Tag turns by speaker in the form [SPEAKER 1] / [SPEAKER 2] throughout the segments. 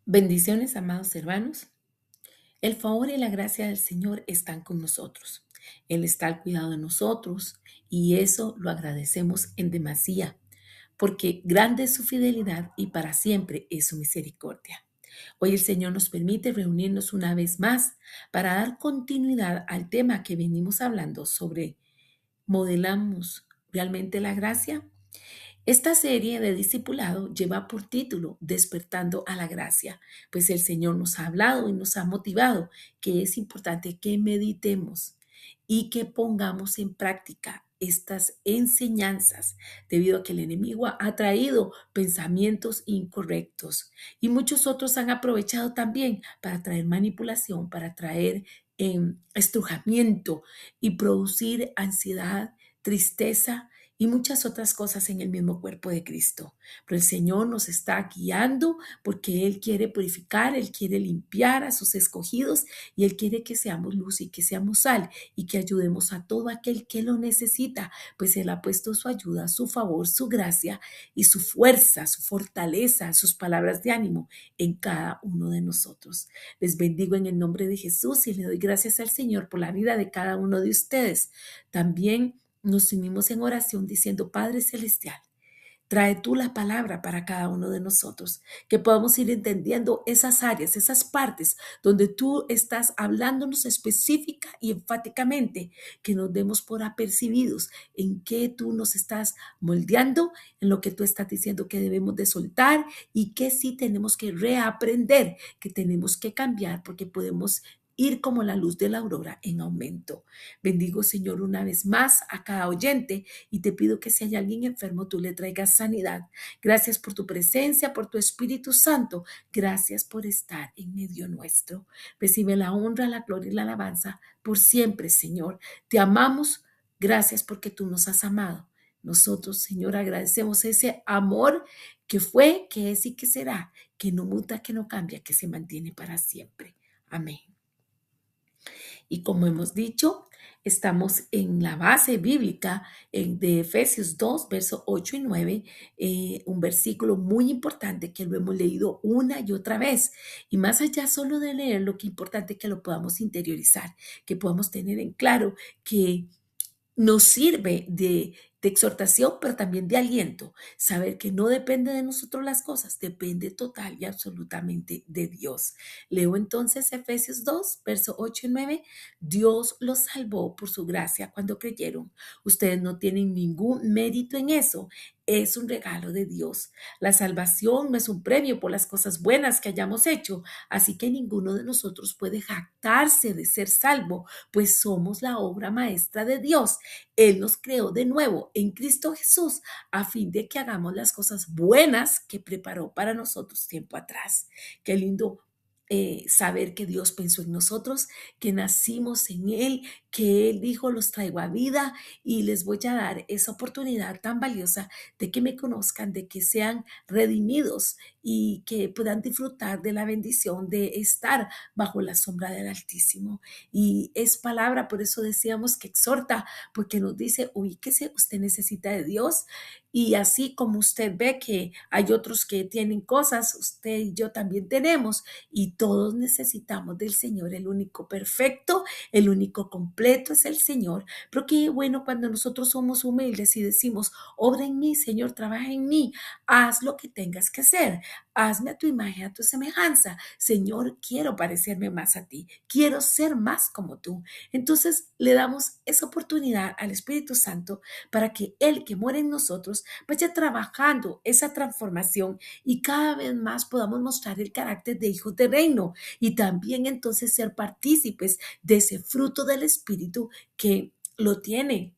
[SPEAKER 1] Bendiciones, amados hermanos. El favor y la gracia del Señor están con nosotros. Él está al cuidado de nosotros y eso lo agradecemos en demasía, porque grande es su fidelidad y para siempre es su misericordia. Hoy el Señor nos permite reunirnos una vez más para dar continuidad al tema que venimos hablando sobre ¿modelamos realmente la gracia? Esta serie de discipulado lleva por título Despertando a la Gracia, pues el Señor nos ha hablado y nos ha motivado que es importante que meditemos y que pongamos en práctica estas enseñanzas, debido a que el enemigo ha traído pensamientos incorrectos y muchos otros han aprovechado también para traer manipulación, para traer estrujamiento y producir ansiedad, tristeza y muchas otras cosas en el mismo cuerpo de Cristo. Pero el Señor nos está guiando porque Él quiere purificar, Él quiere limpiar a sus escogidos y Él quiere que seamos luz y que seamos sal y que ayudemos a todo aquel que lo necesita, pues Él ha puesto su ayuda, su favor, su gracia y su fuerza, su fortaleza, sus palabras de ánimo en cada uno de nosotros. Les bendigo en el nombre de Jesús y le doy gracias al Señor por la vida de cada uno de ustedes. También nos unimos en oración diciendo, Padre Celestial, trae tú la palabra para cada uno de nosotros, que podamos ir entendiendo esas áreas, esas partes donde tú estás hablándonos específica y enfáticamente, que nos demos por apercibidos en qué tú nos estás moldeando, en lo que tú estás diciendo que debemos de soltar y que sí tenemos que reaprender, que tenemos que cambiar porque podemos ir como la luz de la aurora en aumento. Bendigo, Señor, una vez más a cada oyente y te pido que si hay alguien enfermo, tú le traigas sanidad. Gracias por tu presencia, por tu Espíritu Santo. Gracias por estar en medio nuestro. Recibe la honra, la gloria y la alabanza por siempre, Señor. Te amamos. Gracias porque tú nos has amado. Nosotros, Señor, agradecemos ese amor que fue, que es y que será, que no muta, que no cambia, que se mantiene para siempre. Amén. Y como hemos dicho, estamos en la base bíblica de Efesios 2, versos 8 y 9, un versículo muy importante que lo hemos leído una y otra vez. Y más allá solo de leerlo, qué importante que lo podamos interiorizar, que podamos tener en claro que nos sirve de exhortación, pero también de aliento. Saber que no depende de nosotros las cosas, depende total y absolutamente de Dios. Leo entonces Efesios 2, verso 8 y 9. Dios los salvó por su gracia cuando creyeron. Ustedes no tienen ningún mérito en eso. Es un regalo de Dios. La salvación no es un premio por las cosas buenas que hayamos hecho, así que ninguno de nosotros puede jactarse de ser salvo, pues somos la obra maestra de Dios. Él nos creó de nuevo en Cristo Jesús a fin de que hagamos las cosas buenas que preparó para nosotros tiempo atrás. Qué lindo saber que Dios pensó en nosotros, que nacimos en Él, que Él dijo, los traigo a vida y les voy a dar esa oportunidad tan valiosa de que me conozcan, de que sean redimidos y que puedan disfrutar de la bendición de estar bajo la sombra del Altísimo. Y es palabra, por eso decíamos que exhorta, porque nos dice, ubíquese, usted necesita de Dios. Y así como usted ve que hay otros que tienen cosas, usted y yo también tenemos, y todos necesitamos del Señor. El único perfecto, el único completo es el Señor. Pero qué bueno cuando nosotros somos humildes y decimos, obra en mí, Señor, trabaja en mí, haz lo que tengas que hacer, hazme a tu imagen, a tu semejanza. Señor, quiero parecerme más a ti, quiero ser más como tú. Entonces le damos esa oportunidad al Espíritu Santo para que Él que muere en nosotros vaya trabajando esa transformación y cada vez más podamos mostrar el carácter de hijos de reino y también entonces ser partícipes de ese fruto del Espíritu que lo tiene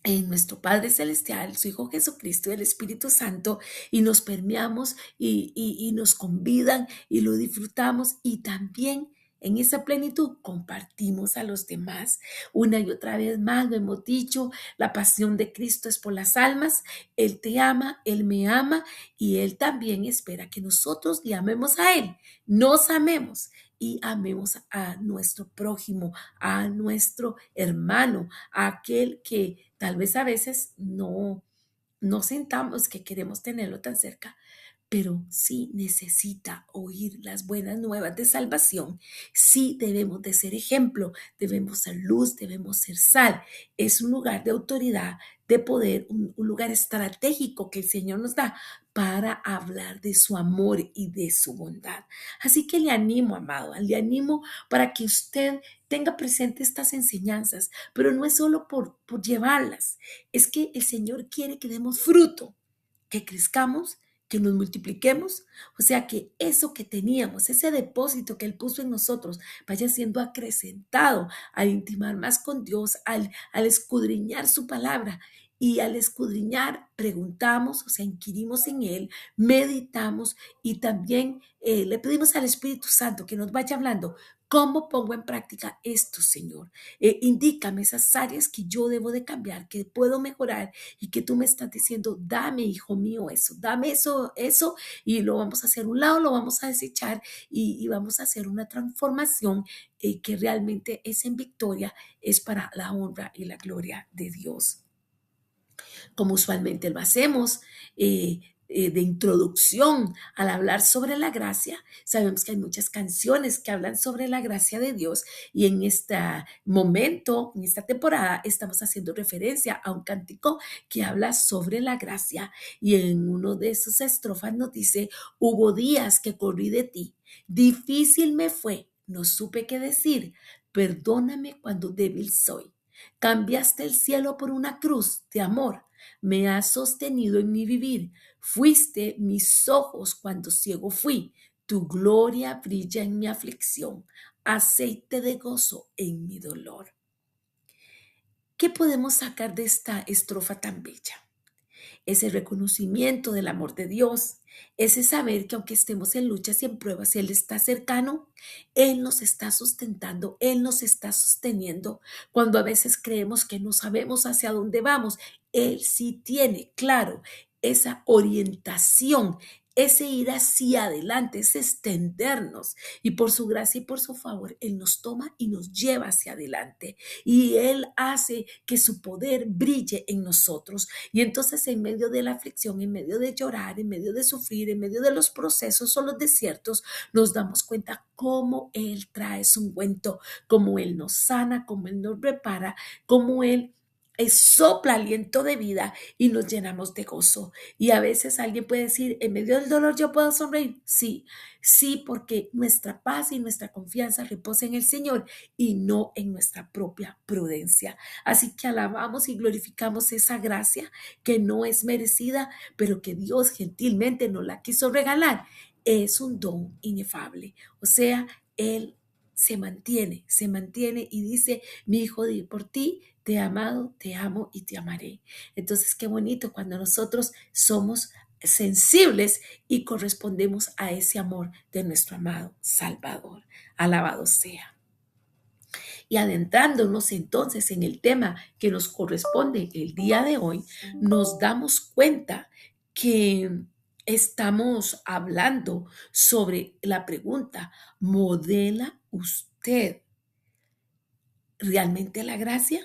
[SPEAKER 1] en nuestro Padre Celestial, su Hijo Jesucristo y el Espíritu Santo, y nos permeamos y nos convidan y lo disfrutamos y también en esa plenitud compartimos a los demás. Una y otra vez más lo hemos dicho, la pasión de Cristo es por las almas. Él te ama, Él me ama y Él también espera que nosotros le amemos a Él, nos amemos y amemos a nuestro prójimo, a nuestro hermano, a aquel que tal vez a veces no sintamos que queremos tenerlo tan cerca, pero sí necesita oír las buenas nuevas de salvación. Sí debemos de ser ejemplo, debemos ser luz, debemos ser sal. Es un lugar de autoridad, de poder, un lugar estratégico que el Señor nos da para hablar de su amor y de su bondad. Así que le animo, amado, le animo para que usted tenga presente estas enseñanzas, pero no es solo por llevarlas, es que el Señor quiere que demos fruto, que crezcamos, que nos multipliquemos, o sea, que eso que teníamos, ese depósito que Él puso en nosotros, vaya siendo acrecentado al intimar más con Dios, al escudriñar su palabra. Y al escudriñar, preguntamos, o sea, inquirimos en Él, meditamos y también le pedimos al Espíritu Santo que nos vaya hablando. ¿Cómo pongo en práctica esto, Señor? Indícame esas áreas que yo debo de cambiar, que puedo mejorar y que tú me estás diciendo, dame, hijo mío, eso, dame eso, y lo vamos a hacer a un lado, lo vamos a desechar y vamos a hacer una transformación que realmente es en victoria, es para la honra y la gloria de Dios como usualmente lo hacemos, de introducción al hablar sobre la gracia. Sabemos que hay muchas canciones que hablan sobre la gracia de Dios y en este momento, en esta temporada, estamos haciendo referencia a un cántico que habla sobre la gracia y en uno de sus estrofas nos dice, hubo días que corrí de ti, difícil me fue, no supe qué decir, perdóname cuando débil soy. Cambiaste el cielo por una cruz de amor, me has sostenido en mi vivir. Fuiste mis ojos cuando ciego fui. Tu gloria brilla en mi aflicción, aceite de gozo en mi dolor. ¿Qué podemos sacar de esta estrofa tan bella? Ese reconocimiento del amor de Dios, ese saber que aunque estemos en luchas y en pruebas, Él está cercano, Él nos está sustentando, Él nos está sosteniendo. Cuando a veces creemos que no sabemos hacia dónde vamos, Él sí tiene claro esa orientación, ese ir hacia adelante, ese extendernos. Y por su gracia y por su favor, Él nos toma y nos lleva hacia adelante. Y Él hace que su poder brille en nosotros. Y entonces en medio de la aflicción, en medio de llorar, en medio de sufrir, en medio de los procesos o los desiertos, nos damos cuenta cómo Él trae su ungüento, cómo Él nos sana, cómo Él nos repara, cómo Él sopla aliento de vida y nos llenamos de gozo. Y a veces alguien puede decir, en medio del dolor yo puedo sonreír. Sí, sí, porque nuestra paz y nuestra confianza reposa en el Señor y no en nuestra propia prudencia. Así que alabamos y glorificamos esa gracia que no es merecida, pero que Dios gentilmente nos la quiso regalar. Es un don inefable. O sea, Él se mantiene y dice, mi hijo, por ti te he amado, te amo y te amaré. Entonces, qué bonito cuando nosotros somos sensibles y correspondemos a ese amor de nuestro amado Salvador. Alabado sea. Y adentrándonos entonces en el tema que nos corresponde el día de hoy, nos damos cuenta que estamos hablando sobre la pregunta, ¿modela usted realmente la gracia?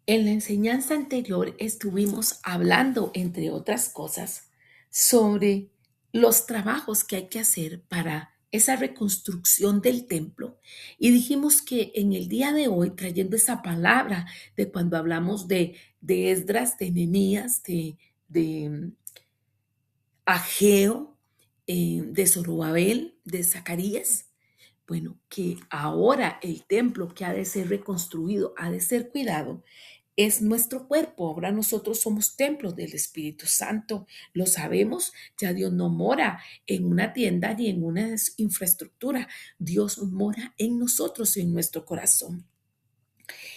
[SPEAKER 1] En la enseñanza anterior estuvimos hablando, entre otras cosas, sobre los trabajos que hay que hacer para esa reconstrucción del templo. Y dijimos que en el día de hoy, trayendo esa palabra de cuando hablamos de Esdras, de Nehemías, de Ageo, de Zorobabel, de Zacarías, bueno, que ahora el templo que ha de ser reconstruido, ha de ser cuidado, es nuestro cuerpo. Ahora nosotros somos templos del Espíritu Santo. Lo sabemos, ya Dios no mora en una tienda ni en una infraestructura. Dios mora en nosotros, en nuestro corazón.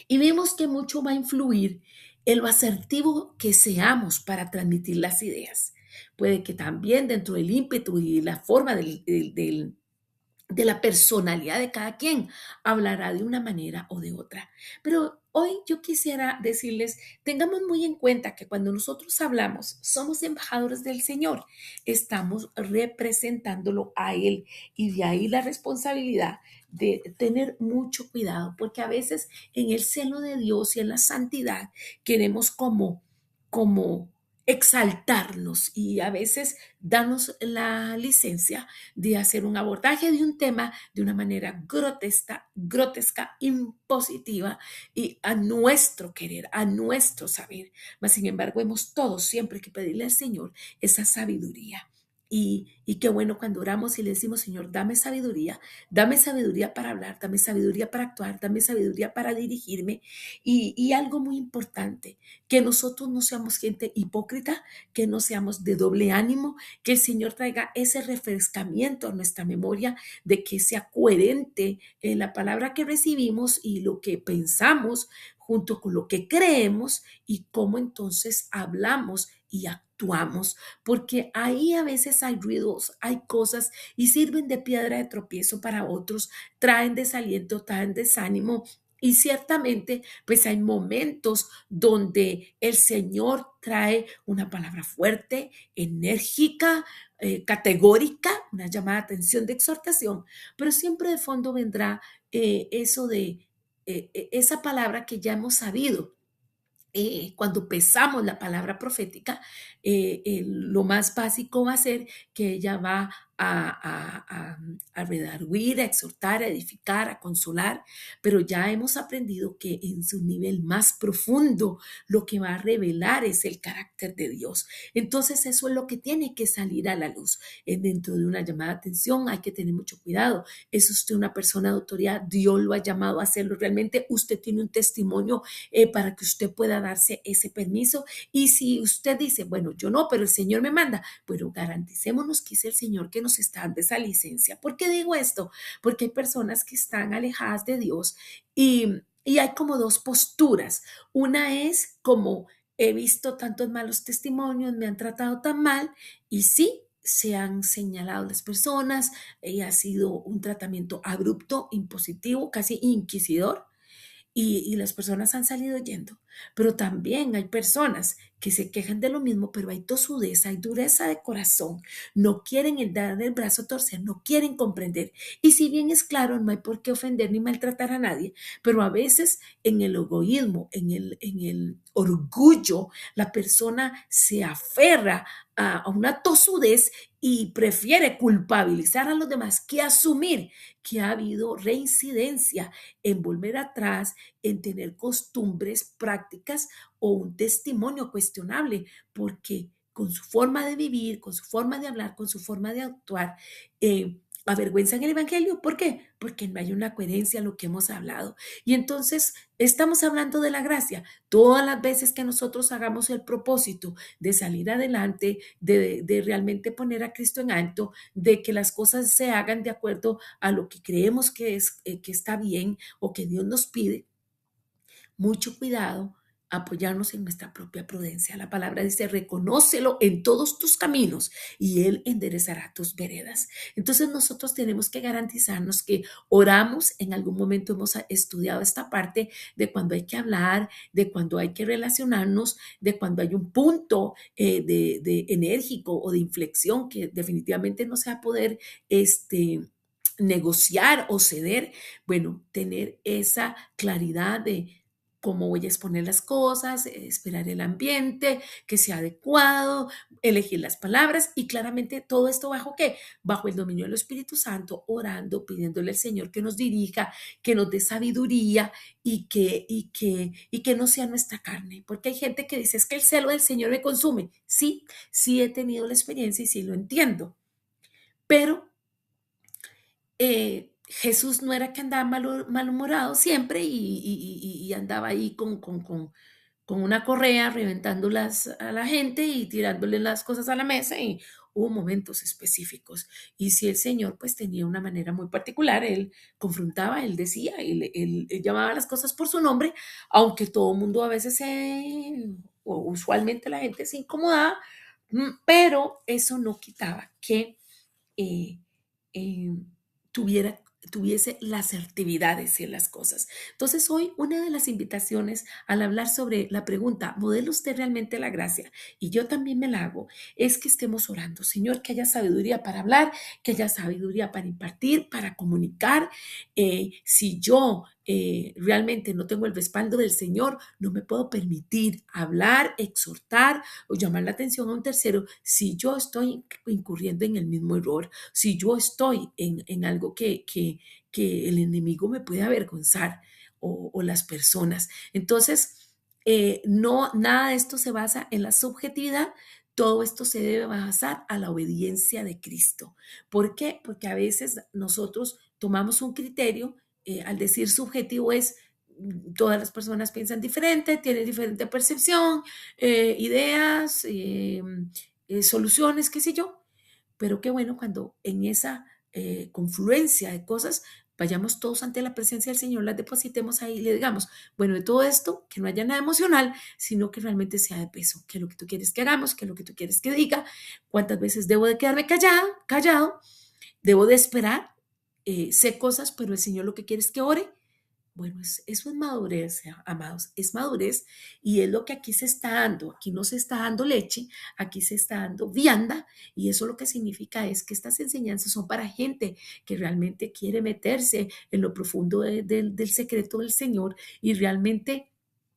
[SPEAKER 1] Y vimos que mucho va a influir en lo asertivo que seamos para transmitir las ideas. Puede que también dentro del ímpetu y la forma de la personalidad de cada quien, hablará de una manera o de otra. Pero hoy yo quisiera decirles, tengamos muy en cuenta que cuando nosotros hablamos, somos embajadores del Señor, estamos representándolo a Él y de ahí la responsabilidad de tener mucho cuidado, porque a veces en el celo de Dios y en la santidad queremos como exaltarnos y a veces darnos la licencia de hacer un abordaje de un tema de una manera grotesca, impositiva y a nuestro querer, a nuestro saber. Mas, sin embargo, hemos todos siempre que pedirle al Señor esa sabiduría. Y qué bueno cuando oramos y le decimos, Señor, dame sabiduría para hablar, dame sabiduría para actuar, dame sabiduría para dirigirme. Y algo muy importante, que nosotros no seamos gente hipócrita, que no seamos de doble ánimo, que el Señor traiga ese refrescamiento a nuestra memoria de que sea coherente en la palabra que recibimos y lo que pensamos junto con lo que creemos y cómo entonces hablamos y actuamos, porque ahí a veces hay ruidos, hay cosas y sirven de piedra de tropiezo para otros, traen desaliento, traen desánimo y ciertamente, pues hay momentos donde el Señor trae una palabra fuerte, enérgica, categórica, una llamada de atención de exhortación, pero siempre de fondo vendrá eso de esa palabra que ya hemos sabido. Cuando pesamos la palabra profética, lo más básico va a ser que ella va a redarguir, a exhortar, a edificar, a consolar, pero ya hemos aprendido que en su nivel más profundo lo que va a revelar es el carácter de Dios. Entonces eso es lo que tiene que salir a la luz. Dentro de una llamada de atención hay que tener mucho cuidado. ¿Es usted una persona de autoridad? Dios lo ha llamado a hacerlo. Realmente usted tiene un testimonio para que usted pueda darse ese permiso. Y si usted dice, bueno, yo no, pero el Señor me manda, pero garanticémonos que es el Señor que nos está dando esa licencia. ¿Por qué digo esto? Porque hay personas que están alejadas de Dios y hay como dos posturas. Una es como he visto tantos malos testimonios, me han tratado tan mal y sí, se han señalado las personas, ha sido un tratamiento abrupto, impositivo, casi inquisidor y las personas han salido yendo. Pero también hay personas que se quejan de lo mismo, pero hay tosudez, hay dureza de corazón, no quieren el dar el brazo a torcer, no quieren comprender. Y si bien es claro, no hay por qué ofender ni maltratar a nadie, pero a veces en el egoísmo, en el orgullo, la persona se aferra a una tosudez y prefiere culpabilizar a los demás que asumir que ha habido reincidencia en volver atrás, en tener costumbres, prácticas o un testimonio cuestionable, porque con su forma de vivir, con su forma de hablar, con su forma de actuar, avergüenzan el Evangelio. ¿Por qué? Porque no hay una coherencia en lo que hemos hablado. Y entonces estamos hablando de la gracia. Todas las veces que nosotros hagamos el propósito de salir adelante, de realmente poner a Cristo en alto, de que las cosas se hagan de acuerdo a lo que creemos que está bien o que Dios nos pide, mucho cuidado, apoyarnos en nuestra propia prudencia. La palabra dice, reconócelo en todos tus caminos y Él enderezará tus veredas. Entonces nosotros tenemos que garantizarnos que oramos, en algún momento hemos estudiado esta parte de cuando hay que hablar, de cuando hay que relacionarnos, de cuando hay un punto de enérgico o de inflexión que definitivamente no se va a poder negociar o ceder. Bueno, tener esa claridad de cómo voy a exponer las cosas, esperar el ambiente, que sea adecuado, elegir las palabras y claramente todo esto bajo qué? Bajo el dominio del Espíritu Santo, orando, pidiéndole al Señor que nos dirija, que nos dé sabiduría y que no sea nuestra carne. Porque hay gente que dice, es que el celo del Señor me consume. Sí, sí he tenido la experiencia y sí lo entiendo, pero Jesús no era que andaba malhumorado siempre y andaba ahí con una correa reventando a la gente y tirándole las cosas a la mesa y hubo momentos específicos. Y si el Señor pues tenía una manera muy particular, Él confrontaba, Él decía, él llamaba las cosas por su nombre, aunque todo el mundo a veces o usualmente la gente se incomodaba, pero eso no quitaba que eh, eh, tuviese la asertividad de decir las cosas. Entonces, hoy una de las invitaciones al hablar sobre la pregunta, ¿modela usted realmente la gracia? Y yo también me la hago, es que estemos orando, Señor, que haya sabiduría para hablar, que haya sabiduría para impartir, para comunicar. Si yo realmente no tengo el respaldo del Señor, no me puedo permitir hablar, exhortar o llamar la atención a un tercero si yo estoy incurriendo en el mismo error, si yo estoy en algo que el enemigo me puede avergonzar o las personas. Entonces, no, nada de esto se basa en la subjetividad, todo esto se debe basar a la obediencia de Cristo. ¿Por qué? Porque a veces nosotros tomamos un criterio, al decir subjetivo es todas las personas piensan diferente, tienen diferente percepción, ideas, soluciones, qué sé yo, pero qué bueno cuando en esa confluencia de cosas vayamos todos ante la presencia del Señor, las depositemos ahí y le digamos, bueno, de todo esto, que no haya nada emocional, sino que realmente sea de peso, que es lo que tú quieres que hagamos, que es lo que tú quieres que diga, cuántas veces debo de quedarme callado, debo de esperar, sé cosas, pero el Señor lo que quiere es que ore. Bueno, eso es madurez, amados, es madurez y es lo que aquí se está dando. Aquí no se está dando leche, aquí se está dando vianda y eso lo que significa es que estas enseñanzas son para gente que realmente quiere meterse en lo profundo del secreto del Señor y realmente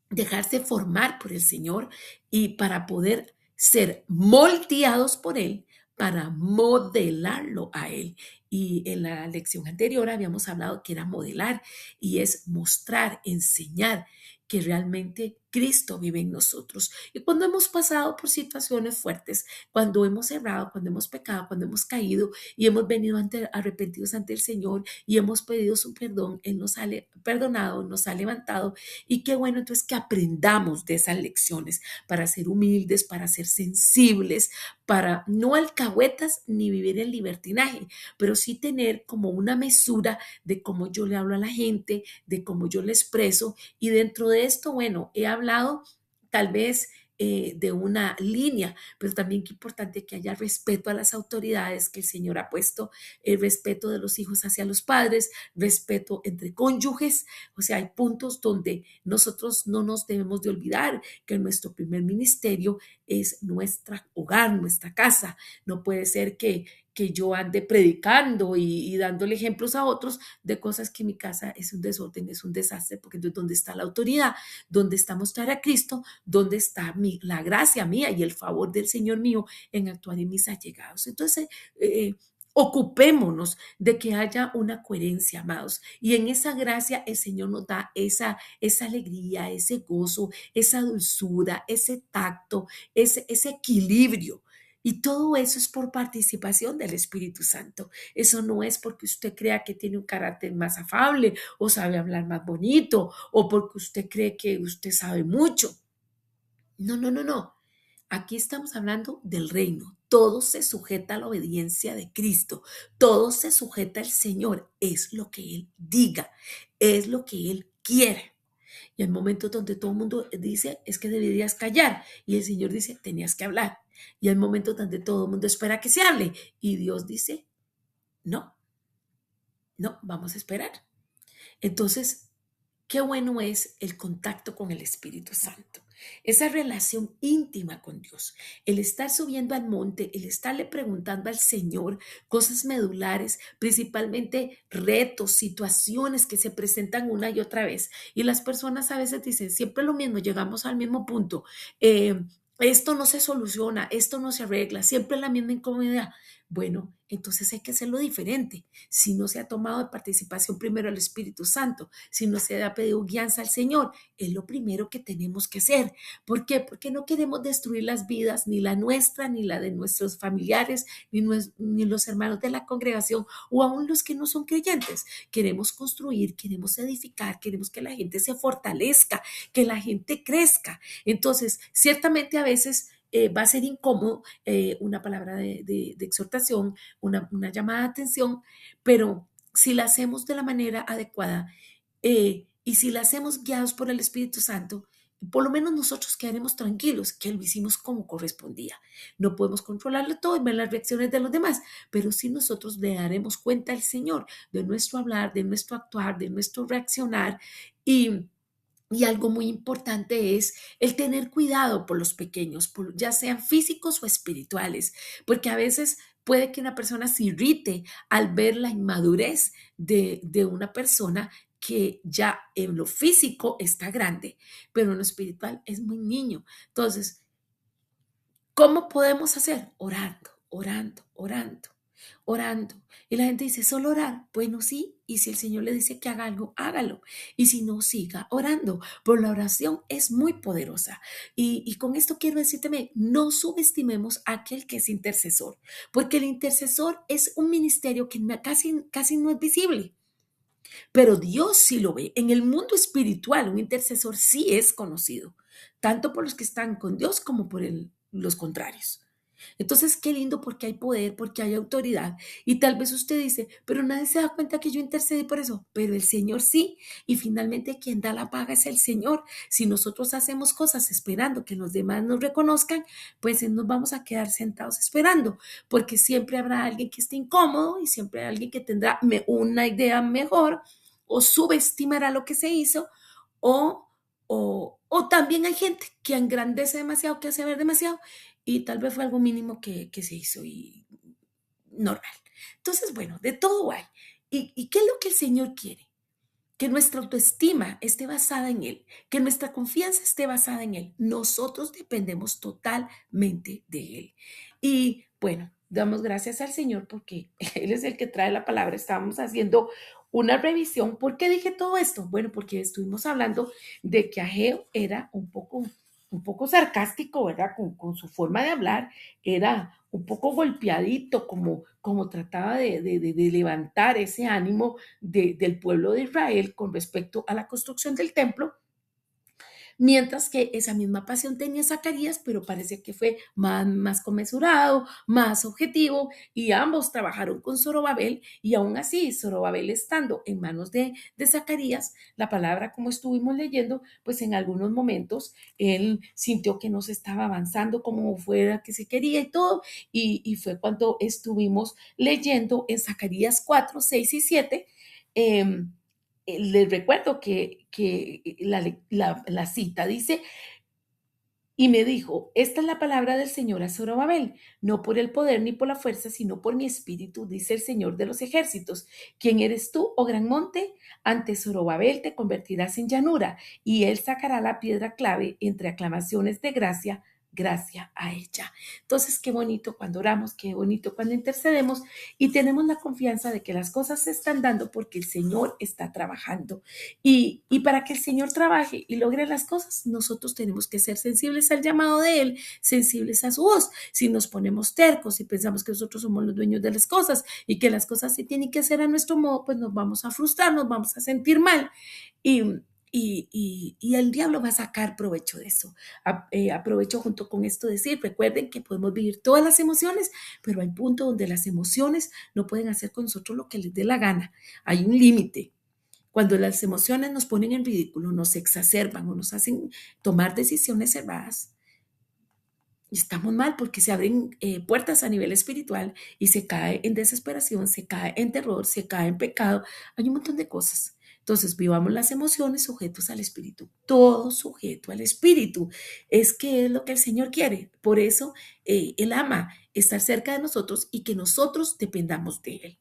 [SPEAKER 1] dejarse formar por el Señor y para poder ser moldeados por Él, para modelarlo a Él. Y en la lección anterior habíamos hablado que era modelar y es mostrar, enseñar que realmente Cristo vive en nosotros. Y cuando hemos pasado por situaciones fuertes, cuando hemos errado, cuando hemos pecado, cuando hemos caído y hemos venido arrepentidos ante el Señor y hemos pedido su perdón, Él nos ha perdonado, nos ha levantado y qué bueno entonces que aprendamos de esas lecciones para ser humildes, para ser sensibles, para no alcahuetas ni vivir en libertinaje, pero sí tener como una mesura de cómo yo le hablo a la gente, de cómo yo le expreso. Y dentro de esto, bueno, he hablado tal vez de una línea, pero también qué importante que haya respeto a las autoridades que el Señor ha puesto, el respeto de los hijos hacia los padres, respeto entre cónyuges, o sea, hay puntos donde nosotros no nos debemos de olvidar que nuestro primer ministerio es nuestro hogar, nuestra casa. No puede ser que yo ande predicando y dándole ejemplos a otros de cosas que mi casa es un desorden, es un desastre, porque entonces ¿dónde está la autoridad? ¿Dónde está mostrar a Cristo? ¿Dónde está la gracia mía y el favor del Señor mío en actuar en mis allegados? Entonces, ocupémonos de que haya una coherencia, amados. Y en esa gracia el Señor nos da esa alegría, ese gozo, esa dulzura, ese tacto, ese equilibrio. Y todo eso es por participación del Espíritu Santo. Eso no es porque usted crea que tiene un carácter más afable o sabe hablar más bonito o porque usted cree que usted sabe mucho. No, no, no, no. Aquí estamos hablando del reino. Todo se sujeta a la obediencia de Cristo. Todo se sujeta al Señor. Es lo que Él diga. Es lo que Él quiere. Y hay momentos donde todo el mundo dice, es que deberías callar. Y el Señor dice, tenías que hablar. Y hay momentos donde todo el mundo espera que se hable. Y Dios dice, no, no, vamos a esperar. Entonces, qué bueno es el contacto con el Espíritu Santo, esa relación íntima con Dios, el estar subiendo al monte, el estarle preguntando al Señor cosas medulares, principalmente retos, situaciones que se presentan una y otra vez. Y las personas a veces dicen siempre lo mismo, llegamos al mismo punto. Esto no se soluciona, esto no se arregla, siempre es la misma incomodidad. Bueno, entonces hay que hacerlo diferente. Si no se ha tomado de participación primero al Espíritu Santo, si no se ha pedido guianza al Señor, es lo primero que tenemos que hacer. ¿Por qué? Porque no queremos destruir las vidas, ni la nuestra, ni la de nuestros familiares, ni los hermanos de la congregación, o aún los que no son creyentes. Queremos construir, queremos edificar, queremos que la gente se fortalezca, que la gente crezca. Entonces, ciertamente a veces va a ser incómodo una palabra de exhortación, una llamada de atención, pero si la hacemos de la manera adecuada y si la hacemos guiados por el Espíritu Santo, por lo menos nosotros quedaremos tranquilos que lo hicimos como correspondía. No podemos controlarlo todo y ver las reacciones de los demás, pero sí nosotros le daremos cuenta al Señor de nuestro hablar, de nuestro actuar, de nuestro reaccionar y algo muy importante es el tener cuidado por los pequeños, ya sean físicos o espirituales, porque a veces puede que una persona se irrite al ver la inmadurez de una persona que ya en lo físico está grande, pero en lo espiritual es muy niño. Entonces, ¿cómo podemos hacer? Orando, orando, orando, orando. Y la gente dice, ¿solo orar? Bueno, sí. Y si el Señor le dice que haga algo, hágalo. Y si no, siga orando. Pero la oración es muy poderosa. Y con esto quiero decirte, no subestimemos a aquel que es intercesor, porque el intercesor es un ministerio que casi no es visible. Pero Dios sí lo ve. En el mundo espiritual, un intercesor sí es conocido, tanto por los que están con Dios como por los contrarios. Entonces, qué lindo porque hay poder, porque hay autoridad. Y tal vez usted dice, pero nadie se da cuenta que yo intercedí por eso. Pero el Señor sí. Y finalmente quien da la paga es el Señor. Si nosotros hacemos cosas esperando que los demás nos reconozcan, pues nos vamos a quedar sentados esperando. Porque siempre habrá alguien que esté incómodo y siempre hay alguien que tendrá una idea mejor o subestimará lo que se hizo o, o también hay gente que engrandece demasiado, que hace ver demasiado y tal vez fue algo mínimo que se hizo y normal. Entonces, bueno, de todo hay. ¿Y qué es lo que el Señor quiere? Que nuestra autoestima esté basada en Él, que nuestra confianza esté basada en Él. Nosotros dependemos totalmente de Él. Y bueno, damos gracias al Señor porque Él es el que trae la palabra. Estábamos haciendo una revisión. ¿Por qué dije todo esto? Bueno, porque estuvimos hablando de que Ageo era un poco sarcástico, ¿verdad? Con su forma de hablar, era un poco golpeadito, como trataba de levantar ese ánimo del pueblo de Israel con respecto a la construcción del templo, mientras que esa misma pasión tenía Zacarías, pero parece que fue más conmesurado, más objetivo, y ambos trabajaron con Zorobabel, y aún así, Zorobabel estando en manos de Zacarías, la palabra como estuvimos leyendo, pues en algunos momentos él sintió que no se estaba avanzando como fuera que se quería y todo, y fue cuando estuvimos leyendo en Zacarías 4, 6 y 7, les recuerdo que la cita dice, y me dijo, esta es la palabra del Señor a Zorobabel, no por el poder ni por la fuerza, sino por mi espíritu, dice el Señor de los ejércitos. ¿Quién eres tú, oh gran monte? Ante Zorobabel te convertirás en llanura, y él sacará la piedra clave entre aclamaciones de gracia, gracia a ella. Entonces, qué bonito cuando oramos, qué bonito cuando intercedemos y tenemos la confianza de que las cosas se están dando porque el Señor está trabajando. Y para que el Señor trabaje y logre las cosas, nosotros tenemos que ser sensibles al llamado de Él, sensibles a su voz. Si nos ponemos tercos y pensamos que nosotros somos los dueños de las cosas y que las cosas se tienen que hacer a nuestro modo, pues nos vamos a frustrar, nos vamos a sentir mal. Y, y el diablo va a sacar provecho de eso. Aprovecho junto con esto decir, recuerden que podemos vivir todas las emociones, pero hay puntos donde las emociones no pueden hacer con nosotros lo que les dé la gana. Hay un límite. Cuando las emociones nos ponen en ridículo, nos exacerban o nos hacen tomar decisiones erradas, estamos mal porque se abren puertas a nivel espiritual y se cae en desesperación, se cae en terror, se cae en pecado. Hay un montón de cosas. Entonces, vivamos las emociones sujetos al espíritu, todo sujeto al espíritu. Es que es lo que el Señor quiere. Por eso Él ama estar cerca de nosotros y que nosotros dependamos de Él.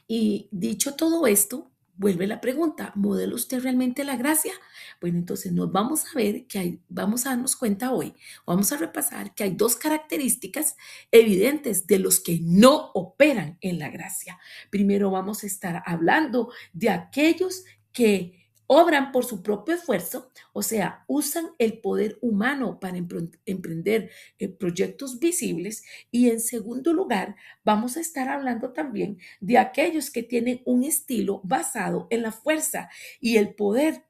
[SPEAKER 1] Y dicho todo esto, vuelve la pregunta, ¿modela usted realmente la gracia? Bueno, entonces nos vamos a ver vamos a darnos cuenta hoy, vamos a repasar que hay dos características evidentes de los que no operan en la gracia. Primero vamos a estar hablando de aquellos que obran por su propio esfuerzo, o sea, usan el poder humano para emprender proyectos visibles. Y en segundo lugar, vamos a estar hablando también de aquellos que tienen un estilo basado en la fuerza y el poder.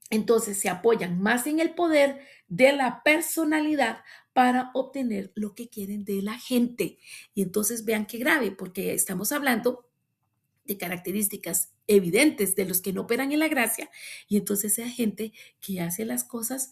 [SPEAKER 1] Entonces se apoyan más en el poder de la personalidad para obtener lo que quieren de la gente. Y entonces vean qué grave, porque estamos hablando de características evidentes de los que no operan en la gracia y entonces hay gente que hace las cosas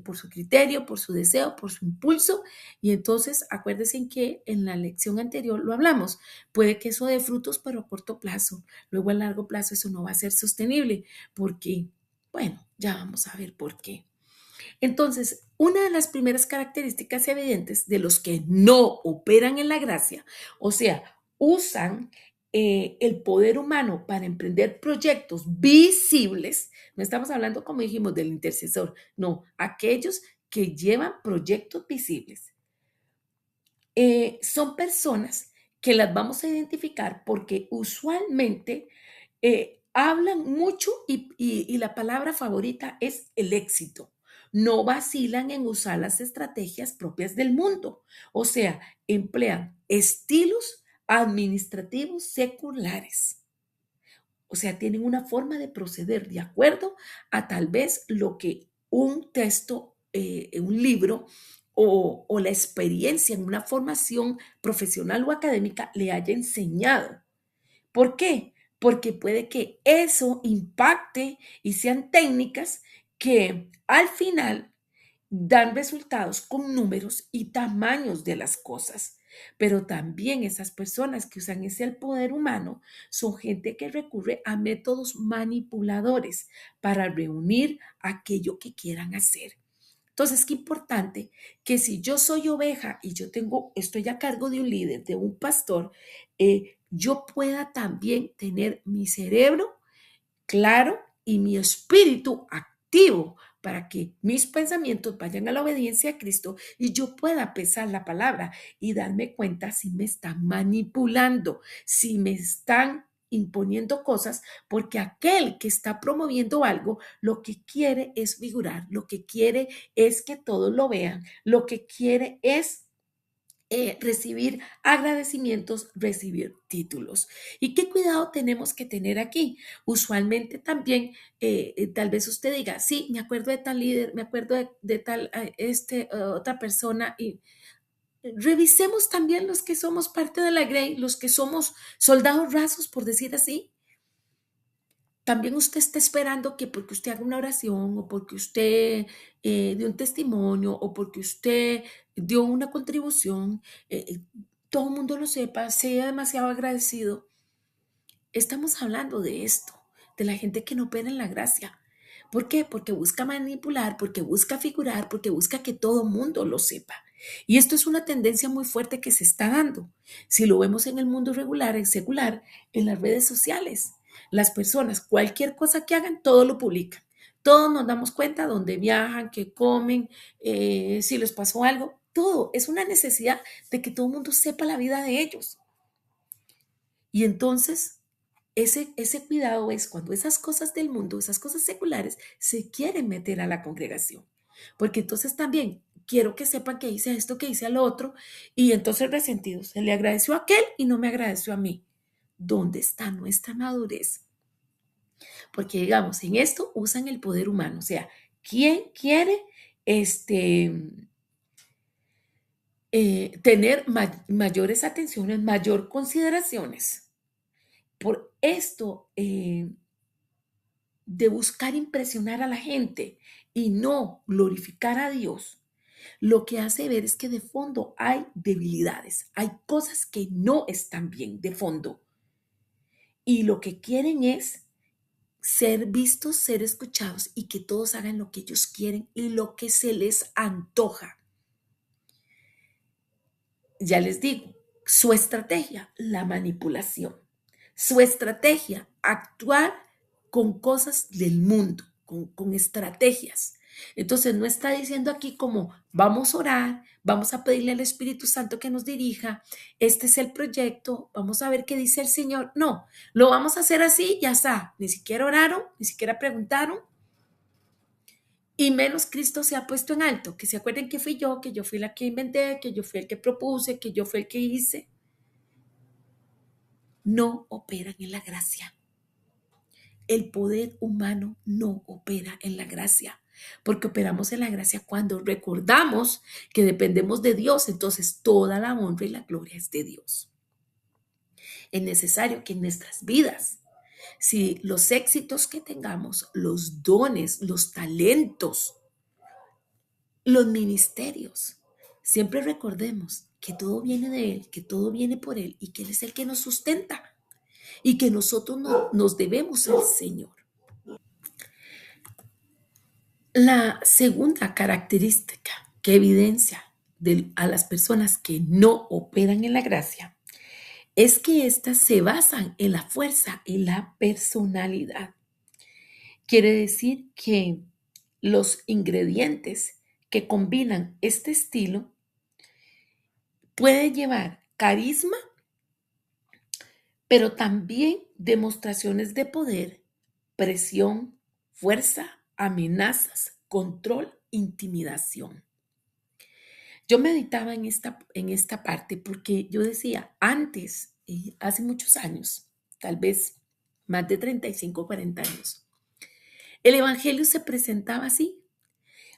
[SPEAKER 1] por su criterio, por su deseo, por su impulso y entonces acuérdense en que en la lección anterior lo hablamos, puede que eso dé frutos pero a corto plazo, luego a largo plazo eso no va a ser sostenible porque, bueno, ya vamos a ver por qué. Entonces, una de las primeras características evidentes de los que no operan en la gracia, o sea, usan el poder humano para emprender proyectos visibles, no estamos hablando, como dijimos, del intercesor, no, aquellos que llevan proyectos visibles, son personas que las vamos a identificar porque usualmente hablan mucho y la palabra favorita es el éxito. No vacilan en usar las estrategias propias del mundo. O sea, emplean estilos administrativos seculares. O sea, tienen una forma de proceder de acuerdo a tal vez lo que un texto, un libro o la experiencia en una formación profesional o académica le haya enseñado. ¿Por qué? Porque puede que eso impacte y sean técnicas que al final dan resultados con números y tamaños de las cosas. Pero también esas personas que usan ese poder humano son gente que recurre a métodos manipuladores para reunir aquello que quieran hacer. Entonces, qué importante que si yo soy oveja y estoy a cargo de un líder, de un pastor, yo pueda también tener mi cerebro claro y mi espíritu activo para que mis pensamientos vayan a la obediencia a Cristo y yo pueda pesar la palabra y darme cuenta si me están manipulando, si me están imponiendo cosas, porque aquel que está promoviendo algo, lo que quiere es figurar, lo que quiere es que todos lo vean, lo que quiere es recibir agradecimientos, recibir títulos. ¿Y qué cuidado tenemos que tener aquí? Usualmente también, tal vez usted diga, sí, me acuerdo de tal líder, me acuerdo de tal, otra persona, y revisemos también los que somos parte de la Grey, los que somos soldados rasos, por decir así. También usted está esperando que porque usted haga una oración o porque usted dio un testimonio o porque usted dio una contribución, todo el mundo lo sepa, sea demasiado agradecido. Estamos hablando de esto, de la gente que no opera en la gracia. ¿Por qué? Porque busca manipular, porque busca figurar, porque busca que todo el mundo lo sepa. Y esto es una tendencia muy fuerte que se está dando. Si lo vemos en el mundo regular, en secular, en las redes sociales, las personas, cualquier cosa que hagan, todo lo publican. Todos nos damos cuenta dónde viajan, qué comen, si les pasó algo. Todo es una necesidad de que todo el mundo sepa la vida de ellos. Y entonces ese cuidado es cuando esas cosas del mundo, esas cosas seculares, se quieren meter a la congregación. Porque entonces también quiero que sepan que hice esto, que hice al otro, y entonces resentido, se le agradeció a aquel y no me agradeció a mí. ¿Dónde está nuestra madurez? Porque digamos, en esto usan el poder humano, o sea, ¿quién quiere este, tener mayores atenciones, mayor consideraciones? Por esto, de buscar impresionar a la gente y no glorificar a Dios, lo que hace ver es que de fondo hay debilidades, hay cosas que no están bien de fondo y lo que quieren es ser vistos, ser escuchados y que todos hagan lo que ellos quieren y lo que se les antoja. Ya les digo, su estrategia, la manipulación. Su estrategia, actuar con cosas del mundo, con estrategias. Entonces no está diciendo aquí como vamos a orar, vamos a pedirle al Espíritu Santo que nos dirija, este es el proyecto, vamos a ver qué dice el Señor. No, lo vamos a hacer así, ya está. Ni siquiera oraron, ni siquiera preguntaron, y menos Cristo se ha puesto en alto. Que se acuerden que yo fui la que inventé, que yo fui el que propuse, que yo fui el que hice. No operan en la gracia. El poder humano no opera en la gracia, porque operamos en la gracia cuando recordamos que dependemos de Dios, entonces toda la honra y la gloria es de Dios. Es necesario que en nuestras vidas, si los éxitos que tengamos, los dones, los talentos, los ministerios, siempre recordemos que todo viene de Él, que todo viene por Él y que Él es el que nos sustenta y que nosotros nos debemos al Señor. La segunda característica que evidencia a las personas que no operan en la gracia es que éstas se basan en la fuerza y la personalidad. Quiere decir que los ingredientes que combinan este estilo pueden llevar carisma, pero también demostraciones de poder, presión, fuerza, amenazas, control, intimidación. Yo meditaba en esta parte porque yo decía, antes, hace muchos años, tal vez más de 35 o 40 años, el Evangelio se presentaba así,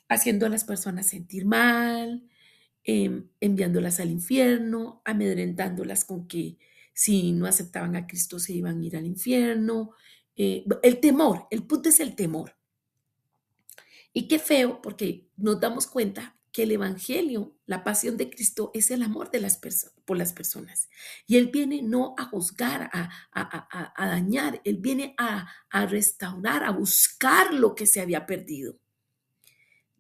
[SPEAKER 1] haciendo a las personas sentir mal, enviándolas al infierno, amedrentándolas con que si no aceptaban a Cristo se iban a ir al infierno. El temor, el punto es el temor. Y qué feo, porque nos damos cuenta que el Evangelio, la pasión de Cristo, es el amor de las por las personas. Y Él viene no a juzgar, a dañar, Él viene a restaurar, a buscar lo que se había perdido.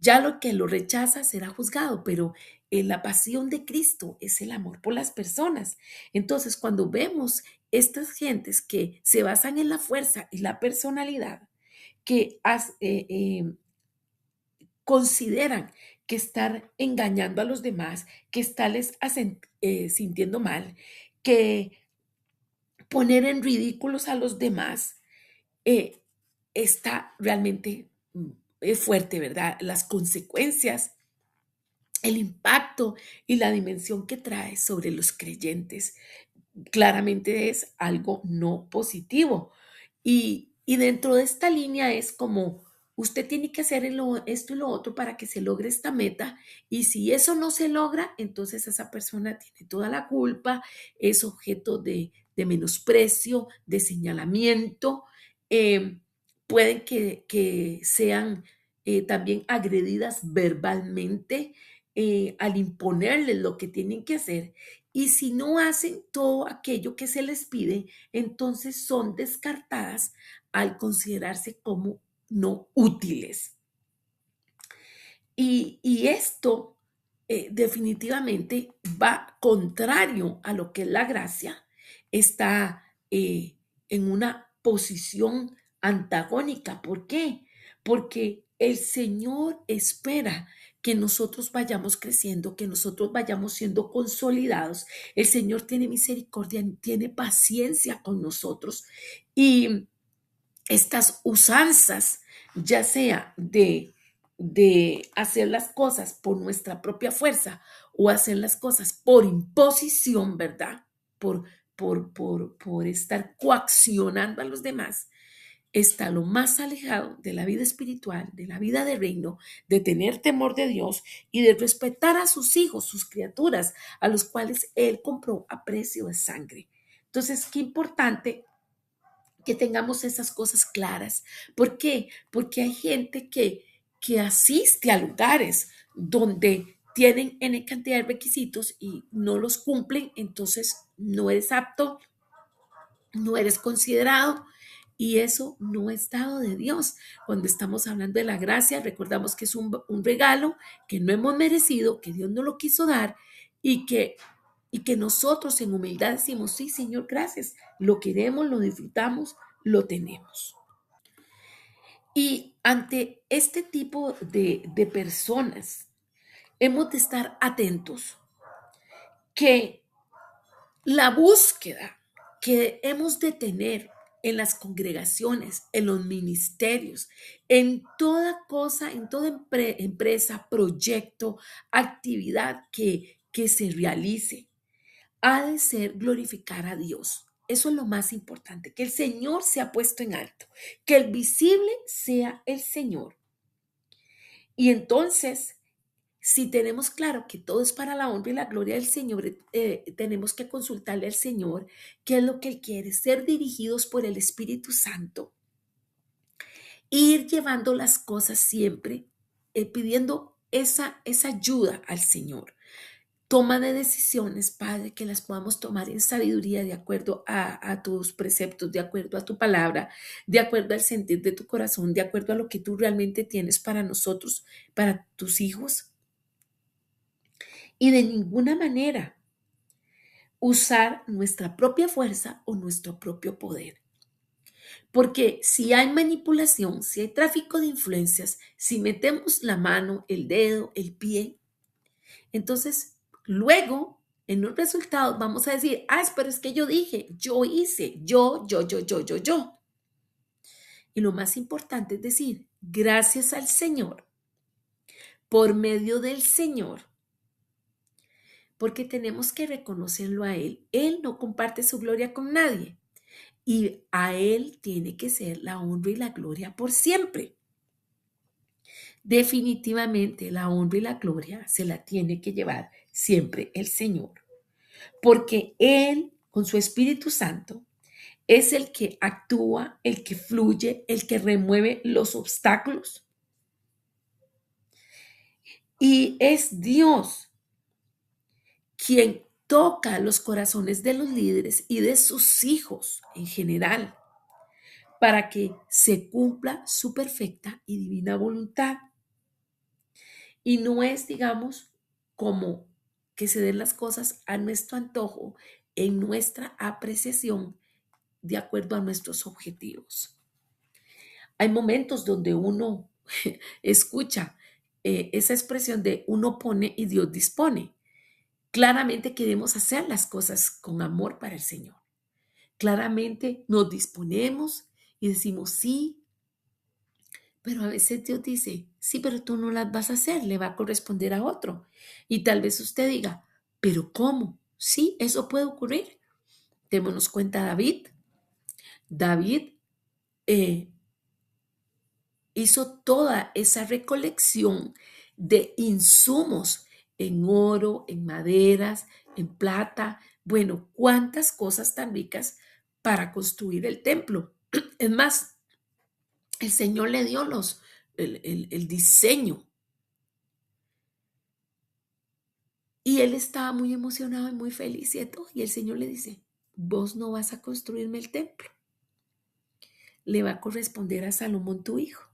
[SPEAKER 1] Ya lo que lo rechaza será juzgado, pero la pasión de Cristo es el amor por las personas. Entonces, cuando vemos estas gentes que se basan en la fuerza y la personalidad, que consideran que estar engañando a los demás, que estarles sintiendo mal, que poner en ridículos a los demás, eh, está realmente fuerte, ¿verdad? Las consecuencias, el impacto y la dimensión que trae sobre los creyentes claramente es algo no positivo. Y dentro de esta línea es como usted tiene que hacer esto y lo otro para que se logre esta meta. Y si eso no se logra, entonces esa persona tiene toda la culpa, es objeto de menosprecio, de señalamiento. eh, Pueden que sean también agredidas verbalmente al imponerles lo que tienen que hacer. Y si no hacen todo aquello que se les pide, entonces son descartadas al considerarse como no útiles. Y esto definitivamente va contrario a lo que es la gracia, está en una posición antagónica. ¿Por qué? Porque el Señor espera que nosotros vayamos creciendo, que nosotros vayamos siendo consolidados. El Señor tiene misericordia, tiene paciencia con nosotros y estas usanzas, ya sea de hacer las cosas por nuestra propia fuerza o hacer las cosas por imposición, ¿verdad? Por, por estar coaccionando a los demás, está lo más alejado de la vida espiritual, de la vida de reino, de tener temor de Dios y de respetar a sus hijos, sus criaturas, a los cuales Él compró a precio de sangre. Entonces, qué importante que tengamos esas cosas claras. ¿Por qué? Porque hay gente que asiste a lugares donde tienen N cantidad de requisitos y no los cumplen, entonces no eres apto, no eres considerado y eso no es dado de Dios. Cuando estamos hablando de la gracia, recordamos que es un regalo que no hemos merecido, que Dios no lo quiso dar y que nosotros en humildad decimos, sí, Señor, gracias, lo queremos, lo disfrutamos, lo tenemos. Y ante este tipo de personas, hemos de estar atentos que la búsqueda que hemos de tener en las congregaciones, en los ministerios, en toda cosa, en toda empresa, proyecto, actividad que se realice, ha de ser glorificar a Dios. Eso es lo más importante, que el Señor sea puesto en alto, que el visible sea el Señor. Y entonces, si tenemos claro que todo es para la honra y la gloria del Señor, tenemos que consultarle al Señor qué es lo que Él quiere, ser dirigidos por el Espíritu Santo, ir llevando las cosas siempre, pidiendo esa ayuda al Señor. Toma de decisiones, Padre, que las podamos tomar en sabiduría de acuerdo a tus preceptos, de acuerdo a tu palabra, de acuerdo al sentir de tu corazón, de acuerdo a lo que tú realmente tienes para nosotros, para tus hijos. Y de ninguna manera usar nuestra propia fuerza o nuestro propio poder. Porque si hay manipulación, si hay tráfico de influencias, si metemos la mano, el dedo, el pie, entonces luego en un resultado vamos a decir, pero es que yo dije, yo hice, yo. Y lo más importante es decir, gracias al Señor, por medio del Señor, porque tenemos que reconocerlo a Él. Él no comparte su gloria con nadie y a Él tiene que ser la honra y la gloria por siempre. Definitivamente la honra y la gloria se la tiene que llevar siempre el Señor, porque Él, con su Espíritu Santo, es el que actúa, el que fluye, el que remueve los obstáculos. Y es Dios quien toca los corazones de los líderes y de sus hijos en general para que se cumpla su perfecta y divina voluntad. Y no es, digamos, como que se den las cosas a nuestro antojo, en nuestra apreciación, de acuerdo a nuestros objetivos. Hay momentos donde uno escucha esa expresión de uno pone y Dios dispone. Claramente queremos hacer las cosas con amor para el Señor. Claramente nos disponemos y decimos sí, pero a veces Dios dice, sí, pero tú no las vas a hacer, le va a corresponder a otro. Y tal vez usted diga, pero ¿cómo? Sí, eso puede ocurrir. Démonos cuenta, David. David hizo toda esa recolección de insumos en oro, en maderas, en plata. Bueno, cuántas cosas tan ricas para construir el templo. Es más, el Señor le dio el diseño y él estaba muy emocionado y muy feliz y todo. Y el Señor le dice, vos no vas a construirme el templo, le va a corresponder a Salomón tu hijo.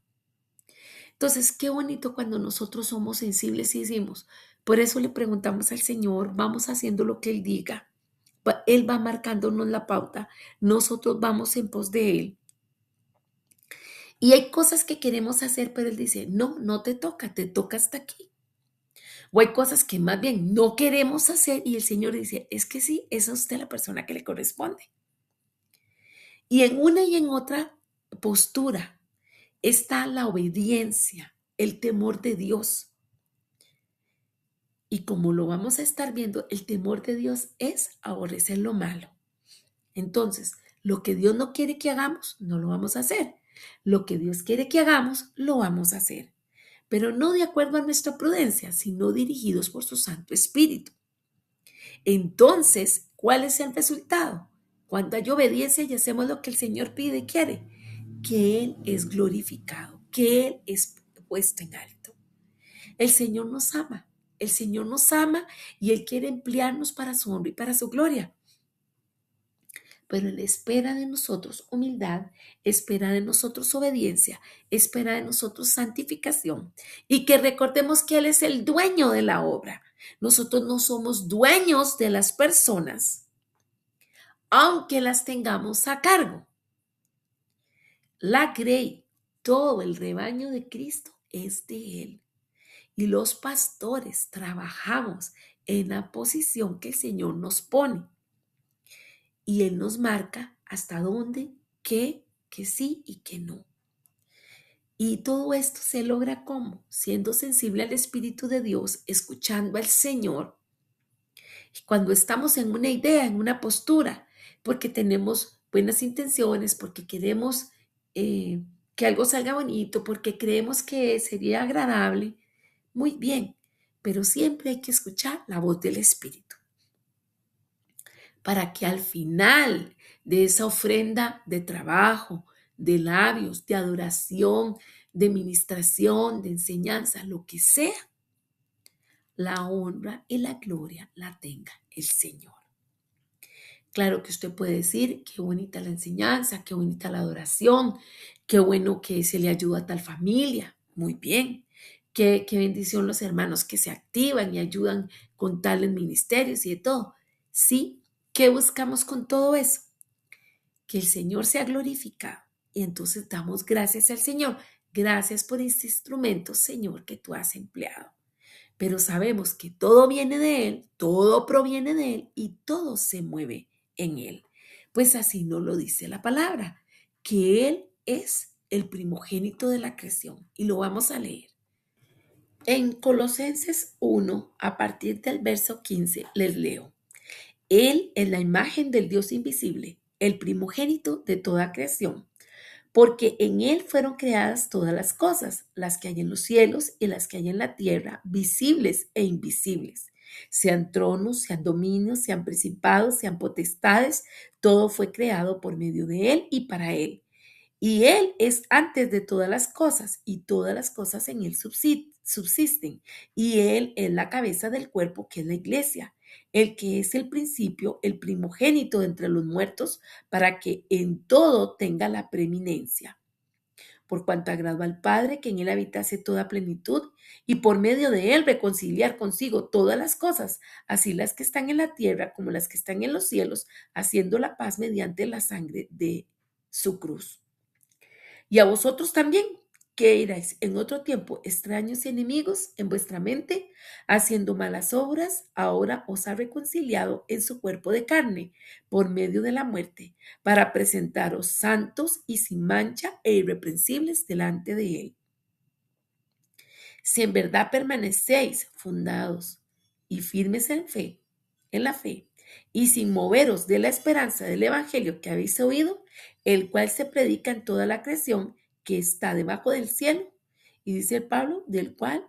[SPEAKER 1] Entonces, qué bonito cuando nosotros somos sensibles y decimos, por eso le preguntamos al Señor, vamos haciendo lo que Él diga, Él va marcándonos la pauta, nosotros vamos en pos de Él. Y hay cosas que queremos hacer, pero Él dice, no, no te toca hasta aquí. O hay cosas que más bien no queremos hacer y el Señor dice, es que sí, es a usted la persona que le corresponde. Y en una y en otra postura está la obediencia, el temor de Dios. Y como lo vamos a estar viendo, el temor de Dios es aborrecer lo malo. Entonces, lo que Dios no quiere que hagamos, no lo vamos a hacer. Lo que Dios quiere que hagamos, lo vamos a hacer. Pero no de acuerdo a nuestra prudencia, sino dirigidos por su Santo Espíritu. Entonces, ¿cuál es el resultado? Cuando hay obediencia y hacemos lo que el Señor pide y quiere, que Él es glorificado, que Él es puesto en alto. El Señor nos ama. El Señor nos ama y Él quiere emplearnos para su honra y para su gloria. Pero Él espera de nosotros humildad, espera de nosotros obediencia, espera de nosotros santificación y que recordemos que Él es el dueño de la obra. Nosotros no somos dueños de las personas, aunque las tengamos a cargo. La grey, todo el rebaño de Cristo es de Él. Y los pastores trabajamos en la posición que el Señor nos pone. Y Él nos marca hasta dónde, que sí y que no. Y todo esto se logra ¿cómo? Siendo sensible al Espíritu de Dios, escuchando al Señor. Y cuando estamos en una idea, en una postura, porque tenemos buenas intenciones, porque queremos que algo salga bonito, porque creemos que sería agradable, muy bien, pero siempre hay que escuchar la voz del Espíritu para que al final de esa ofrenda de trabajo, de labios, de adoración, de ministración, de enseñanza, lo que sea, la honra y la gloria la tenga el Señor. Claro que usted puede decir, qué bonita la enseñanza, qué bonita la adoración, qué bueno que se le ayuda a tal familia, muy bien. Qué bendición los hermanos que se activan y ayudan con tales ministerios y de todo. Sí, ¿Qué buscamos con todo eso? Que el Señor sea glorificado. Y entonces damos gracias al Señor. Gracias por este instrumento, Señor, que tú has empleado. Pero sabemos que todo viene de Él, todo proviene de Él y todo se mueve en Él. Pues así nos lo dice la palabra, que Él es el primogénito de la creación. Y lo vamos a leer. En Colosenses 1, a partir del verso 15, les leo. Él es la imagen del Dios invisible, el primogénito de toda creación, porque en Él fueron creadas todas las cosas, las que hay en los cielos y las que hay en la tierra, visibles e invisibles. Sean tronos, sean dominios, sean principados, sean potestades, todo fue creado por medio de Él y para Él. Y Él es antes de todas las cosas, y todas las cosas en Él subsisten. Y Él es la cabeza del cuerpo, que es la iglesia, el que es el principio, el primogénito de entre los muertos, para que en todo tenga la preeminencia. Por cuanto agradó al Padre que en Él habitase toda plenitud, y por medio de Él reconciliar consigo todas las cosas, así las que están en la tierra como las que están en los cielos, haciendo la paz mediante la sangre de su cruz. Y a vosotros también, que erais en otro tiempo extraños y enemigos en vuestra mente, haciendo malas obras, ahora os ha reconciliado en su cuerpo de carne, por medio de la muerte, para presentaros santos y sin mancha e irreprensibles delante de él. Si en verdad permanecéis fundados y firmes en la fe, y sin moveros de la esperanza del evangelio que habéis oído, el cual se predica en toda la creación que está debajo del cielo, y dice el Pablo, del cual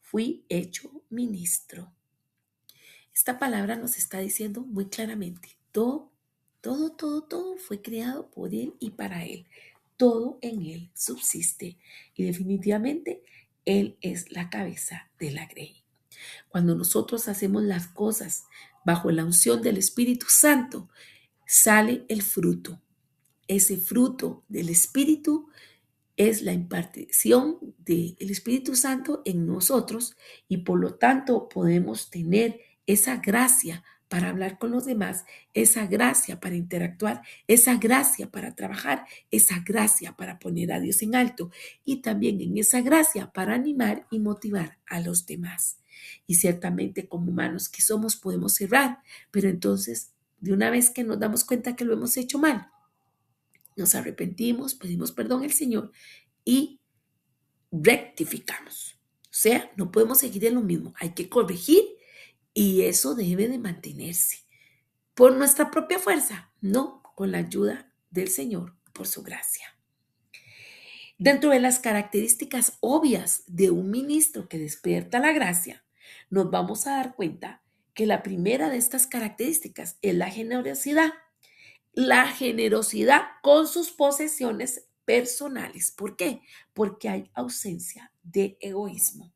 [SPEAKER 1] fui hecho ministro. Esta palabra nos está diciendo muy claramente, todo fue creado por Él y para Él. Todo en Él subsiste y definitivamente Él es la cabeza de la grey. Cuando nosotros hacemos las cosas bajo la unción del Espíritu Santo, sale el fruto. Ese fruto del Espíritu es la impartición del Espíritu Santo en nosotros y por lo tanto podemos tener esa gracia para hablar con los demás, esa gracia para interactuar, esa gracia para trabajar, esa gracia para poner a Dios en alto y también en esa gracia para animar y motivar a los demás. Y ciertamente como humanos que somos podemos errar, pero entonces de una vez que nos damos cuenta que lo hemos hecho mal, nos arrepentimos, pedimos perdón al Señor y rectificamos. O sea, no podemos seguir en lo mismo, hay que corregir y eso debe de mantenerse por nuestra propia fuerza, no con la ayuda del Señor por su gracia. Dentro de las características obvias de un ministro que despierta la gracia, nos vamos a dar cuenta que la primera de estas características es la generosidad. La generosidad con sus posesiones personales. ¿Por qué? Porque hay ausencia de egoísmo.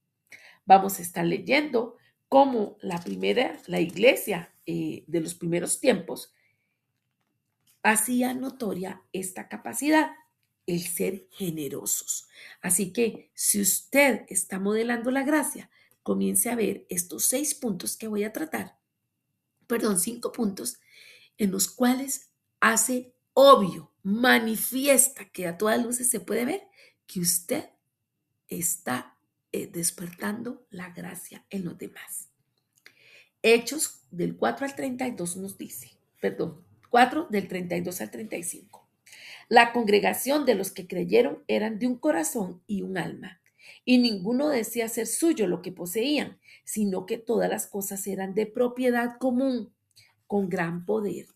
[SPEAKER 1] Vamos a estar leyendo cómo la iglesia de los primeros tiempos hacía notoria esta capacidad, el ser generosos. Así que si usted está modelando la gracia, comience a ver estos 6 puntos que voy a tratar, 5 puntos, en los cuales hace obvio, manifiesta que a todas luces se puede ver que usted está despertando la gracia en los demás. Hechos del 4 al 32 nos dice, 4 del 32 al 35. La congregación de los que creyeron eran de un corazón y un alma, y ninguno decía hacer suyo lo que poseían, sino que todas las cosas eran de propiedad común, con gran poder.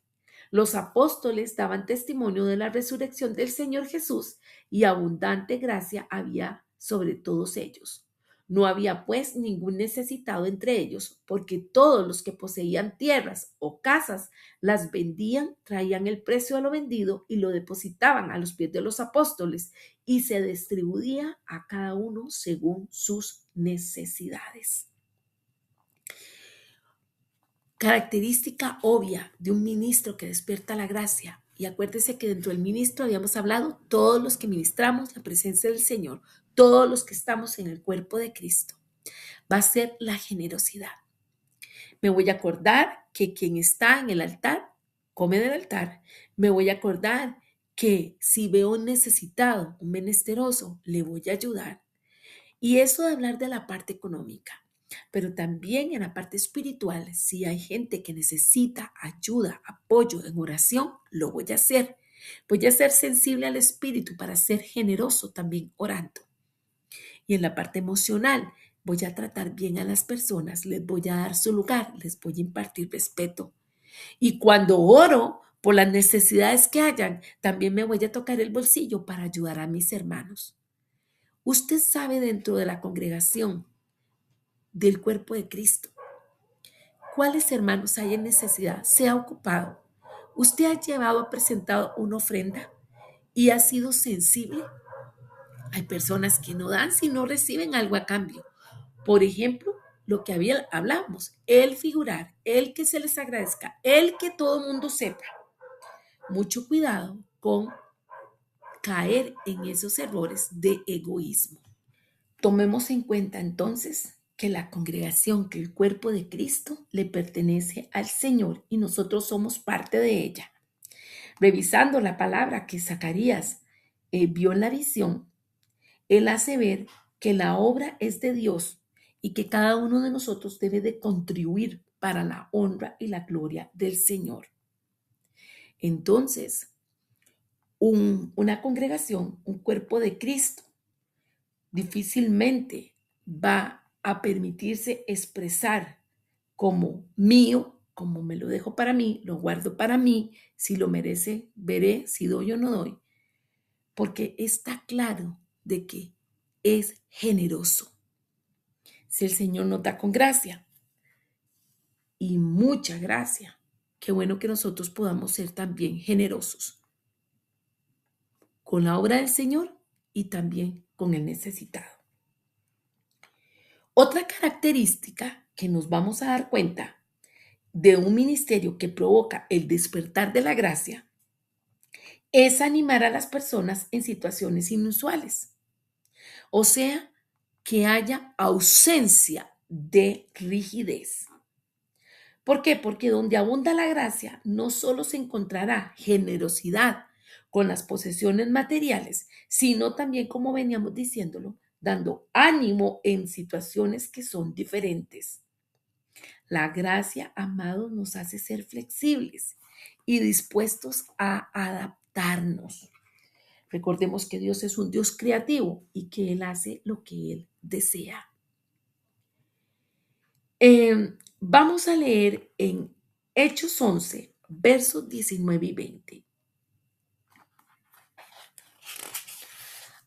[SPEAKER 1] Los apóstoles daban testimonio de la resurrección del Señor Jesús y abundante gracia había sobre todos ellos. No había pues ningún necesitado entre ellos, porque todos los que poseían tierras o casas las vendían, traían el precio de lo vendido y lo depositaban a los pies de los apóstoles y se distribuía a cada uno según sus necesidades. Característica obvia de un ministro que despierta la gracia. Y acuérdese que dentro del ministro habíamos hablado todos los que ministramos la presencia del Señor, todos los que estamos en el cuerpo de Cristo. Va a ser la generosidad. Me voy a acordar que quien está en el altar, come del altar. Me voy a acordar que si veo un necesitado, un menesteroso, le voy a ayudar. Y eso de hablar de la parte económica, pero también en la parte espiritual, si hay gente que necesita ayuda, apoyo en oración, lo voy a hacer. Voy a ser sensible al espíritu para ser generoso también orando. Y en la parte emocional, voy a tratar bien a las personas, les voy a dar su lugar, les voy a impartir respeto. Y cuando oro por las necesidades que hayan, también me voy a tocar el bolsillo para ayudar a mis hermanos. Usted sabe dentro de la congregación del cuerpo de Cristo cuáles hermanos hay en necesidad. Se ha ocupado. Usted ha llevado, ha presentado una ofrenda y ha sido sensible. Hay personas que no dan si no reciben algo a cambio. Por ejemplo, lo que hablábamos, el figurar, el que se les agradezca, el que todo mundo sepa. Mucho cuidado con caer en esos errores de egoísmo. Tomemos en cuenta entonces que la congregación, que el cuerpo de Cristo le pertenece al Señor y nosotros somos parte de ella. Revisando la palabra que Zacarías vio en la visión, él hace ver que la obra es de Dios y que cada uno de nosotros debe de contribuir para la honra y la gloria del Señor. Entonces, una congregación, un cuerpo de Cristo, difícilmente va a permitirse expresar como mío, como me lo dejo para mí, lo guardo para mí, si lo merece, veré si doy o no doy, porque está claro de que es generoso. Si el Señor nos da con gracia y mucha gracia, qué bueno que nosotros podamos ser también generosos con la obra del Señor y también con el necesitado. Otra característica que nos vamos a dar cuenta de un ministerio que provoca el despertar de la gracia es animar a las personas en situaciones inusuales. O sea, que haya ausencia de rigidez. ¿Por qué? Porque donde abunda la gracia, no solo se encontrará generosidad con las posesiones materiales, sino también, como veníamos diciéndolo, dando ánimo en situaciones que son diferentes. La gracia, amados, nos hace ser flexibles y dispuestos a adaptarnos. Recordemos que Dios es un Dios creativo y que Él hace lo que Él desea. Vamos a leer en Hechos 11, versos 19 y 20.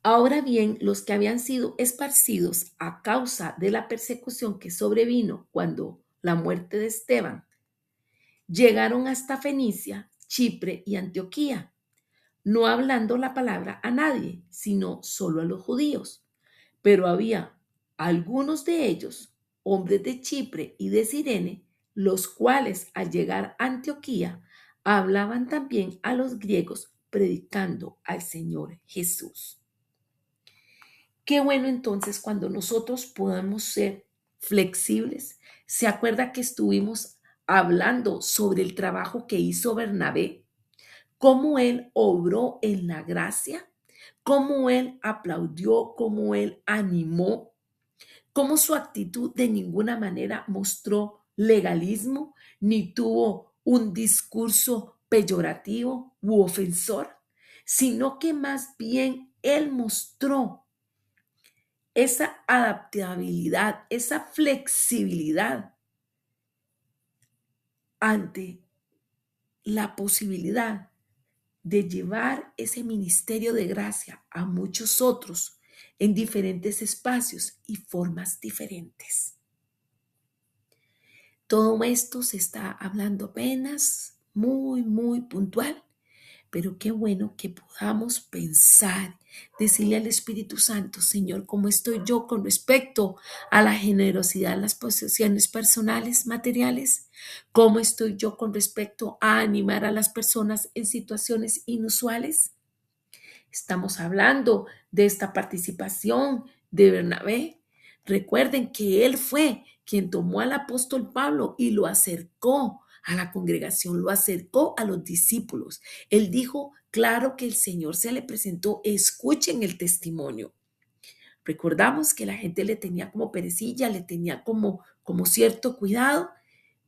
[SPEAKER 1] Ahora bien, los que habían sido esparcidos a causa de la persecución que sobrevino cuando la muerte de Esteban, llegaron hasta Fenicia, Chipre y Antioquía, no hablando la palabra a nadie, sino solo a los judíos. Pero había algunos de ellos, hombres de Chipre y de Cirene, los cuales al llegar a Antioquía hablaban también a los griegos, predicando al Señor Jesús. Qué bueno entonces cuando nosotros podamos ser flexibles. ¿Se acuerda que estuvimos hablando sobre el trabajo que hizo Bernabé? Cómo él obró en la gracia, cómo él aplaudió, cómo él animó, cómo su actitud de ninguna manera mostró legalismo, ni tuvo un discurso peyorativo u ofensor, sino que más bien él mostró esa adaptabilidad, esa flexibilidad ante la posibilidad de llevar ese ministerio de gracia a muchos otros en diferentes espacios y formas diferentes. Todo esto se está hablando apenas muy puntual, pero qué bueno que podamos pensar, decirle al Espíritu Santo, Señor, ¿cómo estoy yo con respecto a la generosidad en las posesiones personales, materiales? ¿Cómo estoy yo con respecto a animar a las personas en situaciones inusuales? Estamos hablando de esta participación de Bernabé. Recuerden que él fue quien tomó al apóstol Pablo y lo acercó a la congregación, lo acercó a los discípulos. Él dijo, claro que el Señor se le presentó, escuchen el testimonio. Recordamos que la gente le tenía como perecilla, le tenía como cierto cuidado,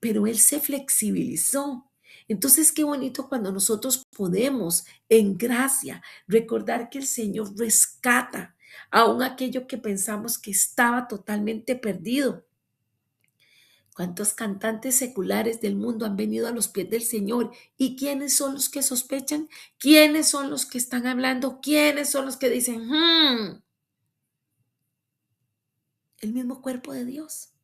[SPEAKER 1] pero él se flexibilizó. Entonces, qué bonito cuando nosotros podemos, en gracia, recordar que el Señor rescata aún aquello que pensamos que estaba totalmente perdido. ¿Cuántos cantantes seculares del mundo han venido a los pies del Señor? ¿Y quiénes son los que sospechan? ¿Quiénes son los que están hablando? ¿Quiénes son los que dicen, el mismo cuerpo de Dios?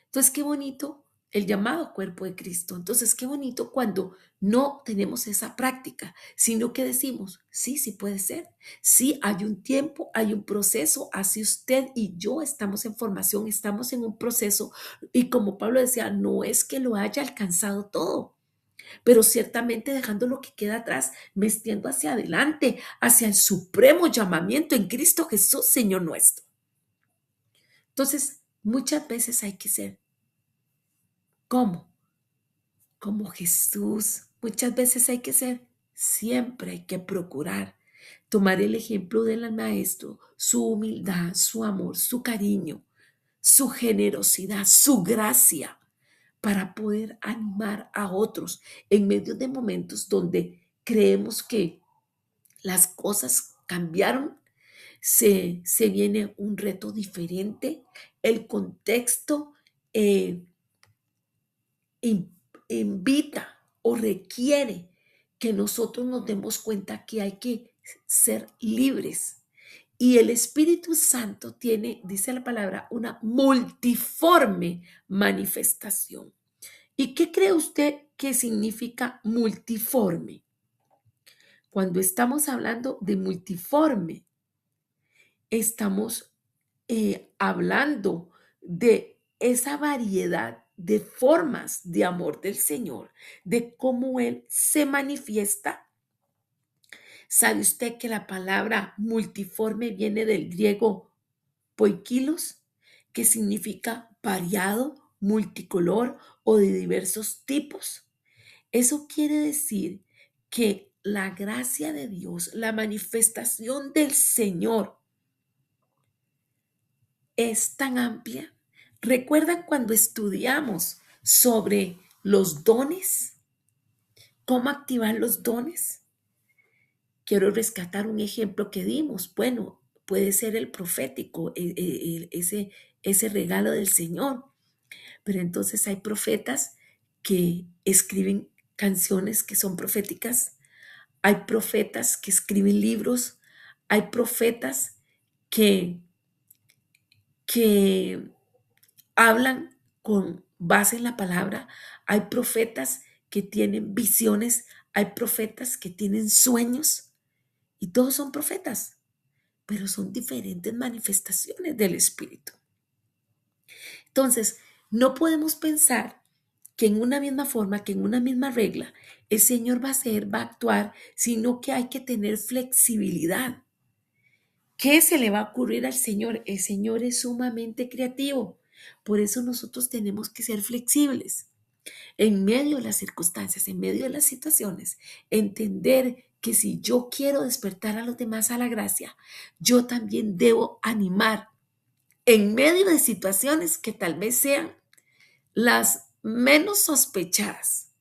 [SPEAKER 1] Entonces, qué bonito el llamado cuerpo de Cristo. Entonces, qué bonito cuando no tenemos esa práctica, sino que decimos, sí, sí puede ser. Sí, hay un tiempo, hay un proceso. Así usted y yo estamos en formación, estamos en un proceso. Y como Pablo decía, no es que lo haya alcanzado todo, pero ciertamente dejando lo que queda atrás, me extiendo hacia adelante, hacia el supremo llamamiento en Cristo Jesús, Señor nuestro. Entonces, muchas veces hay que ser ¿cómo? Como Jesús. Muchas veces hay que ser, siempre hay que procurar tomar el ejemplo del maestro, su humildad, su amor, su cariño, su generosidad, su gracia, para poder animar a otros en medio de momentos donde creemos que las cosas cambiaron, se viene un reto diferente, el contexto eh, in- invita o requiere que nosotros nos demos cuenta que hay que ser libres. Y el Espíritu Santo tiene, dice la palabra, una multiforme manifestación. ¿Y qué cree usted que significa multiforme? Cuando estamos hablando de multiforme, estamos hablando de esa variedad de formas de amor del Señor, de cómo Él se manifiesta. ¿Sabe usted que la palabra multiforme viene del griego poikilos, que significa variado, multicolor o de diversos tipos? Eso quiere decir que la gracia de Dios, la manifestación del Señor, es tan amplia. ¿Recuerdan cuando estudiamos sobre los dones? ¿Cómo activar los dones? Quiero rescatar un ejemplo que dimos. Bueno, puede ser el profético, ese regalo del Señor. Pero entonces hay profetas que escriben canciones que son proféticas. Hay profetas que escriben libros. Hay profetas que, que hablan con base en la palabra. Hay profetas que tienen visiones, hay profetas que tienen sueños y todos son profetas, pero son diferentes manifestaciones del Espíritu. Entonces, no podemos pensar que en una misma forma, que en una misma regla, el Señor va a hacer, va a actuar, sino que hay que tener flexibilidad. ¿Qué se le va a ocurrir al Señor? El Señor es sumamente creativo. Por eso nosotros tenemos que ser flexibles en medio de las circunstancias, en medio de las situaciones. Entender que si yo quiero despertar a los demás a la gracia, yo también debo animar en medio de situaciones que tal vez sean las menos sospechadas.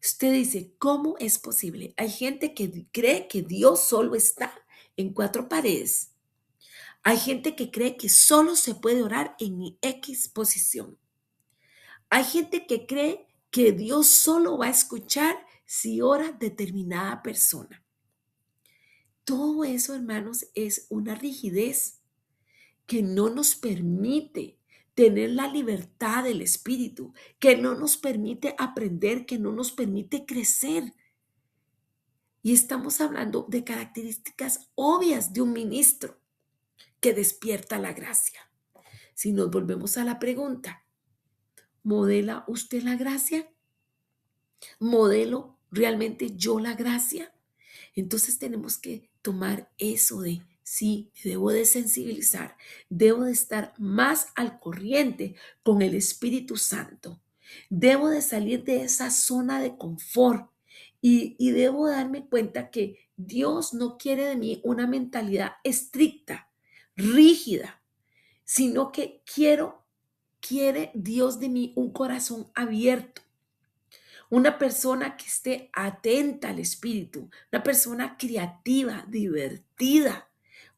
[SPEAKER 1] Usted dice, ¿cómo es posible? Hay gente que cree que Dios solo está en cuatro paredes. Hay gente que cree que solo se puede orar en X posición. Hay gente que cree que Dios solo va a escuchar si ora determinada persona. Todo eso, hermanos, es una rigidez que no nos permite tener la libertad del espíritu, que no nos permite aprender, que no nos permite crecer. Y estamos hablando de características obvias de un ministro que despierta la gracia. Si nos volvemos a la pregunta, ¿modela usted la gracia? ¿Modelo realmente yo la gracia? Entonces tenemos que tomar eso de Sí, me debo de sensibilizar, debo de estar más al corriente con el Espíritu Santo. Debo de salir de esa zona de confort y debo darme cuenta que Dios no quiere de mí una mentalidad estricta, rígida, sino que quiere Dios de mí un corazón abierto, una persona que esté atenta al espíritu, una persona creativa, divertida,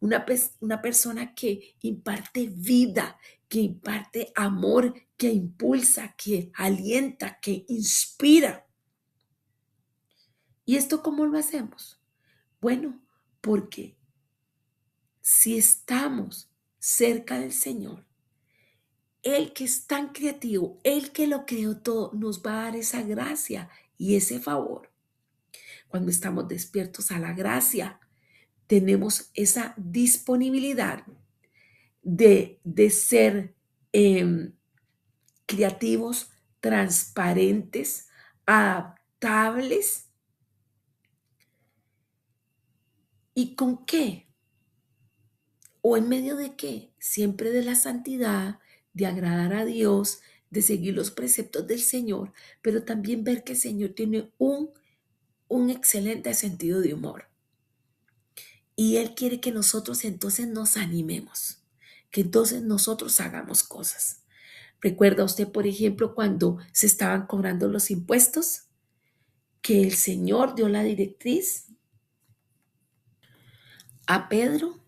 [SPEAKER 1] una persona que imparte vida, que imparte amor, que impulsa, que alienta, que inspira. ¿Y esto cómo lo hacemos? Bueno, porque si estamos cerca del Señor, Él que es tan creativo, Él que lo creó todo, nos va a dar esa gracia y ese favor. Cuando estamos despiertos a la gracia, tenemos esa disponibilidad de ser creativos, transparentes, adaptables. ¿Y con qué? ¿O en medio de qué? Siempre de la santidad, de agradar a Dios, de seguir los preceptos del Señor, pero también ver que el Señor tiene un excelente sentido de humor. Y Él quiere que nosotros entonces nos animemos, que entonces nosotros hagamos cosas. ¿Recuerda usted, por ejemplo, cuando se estaban cobrando los impuestos? Que el Señor dio la directriz a Pedro.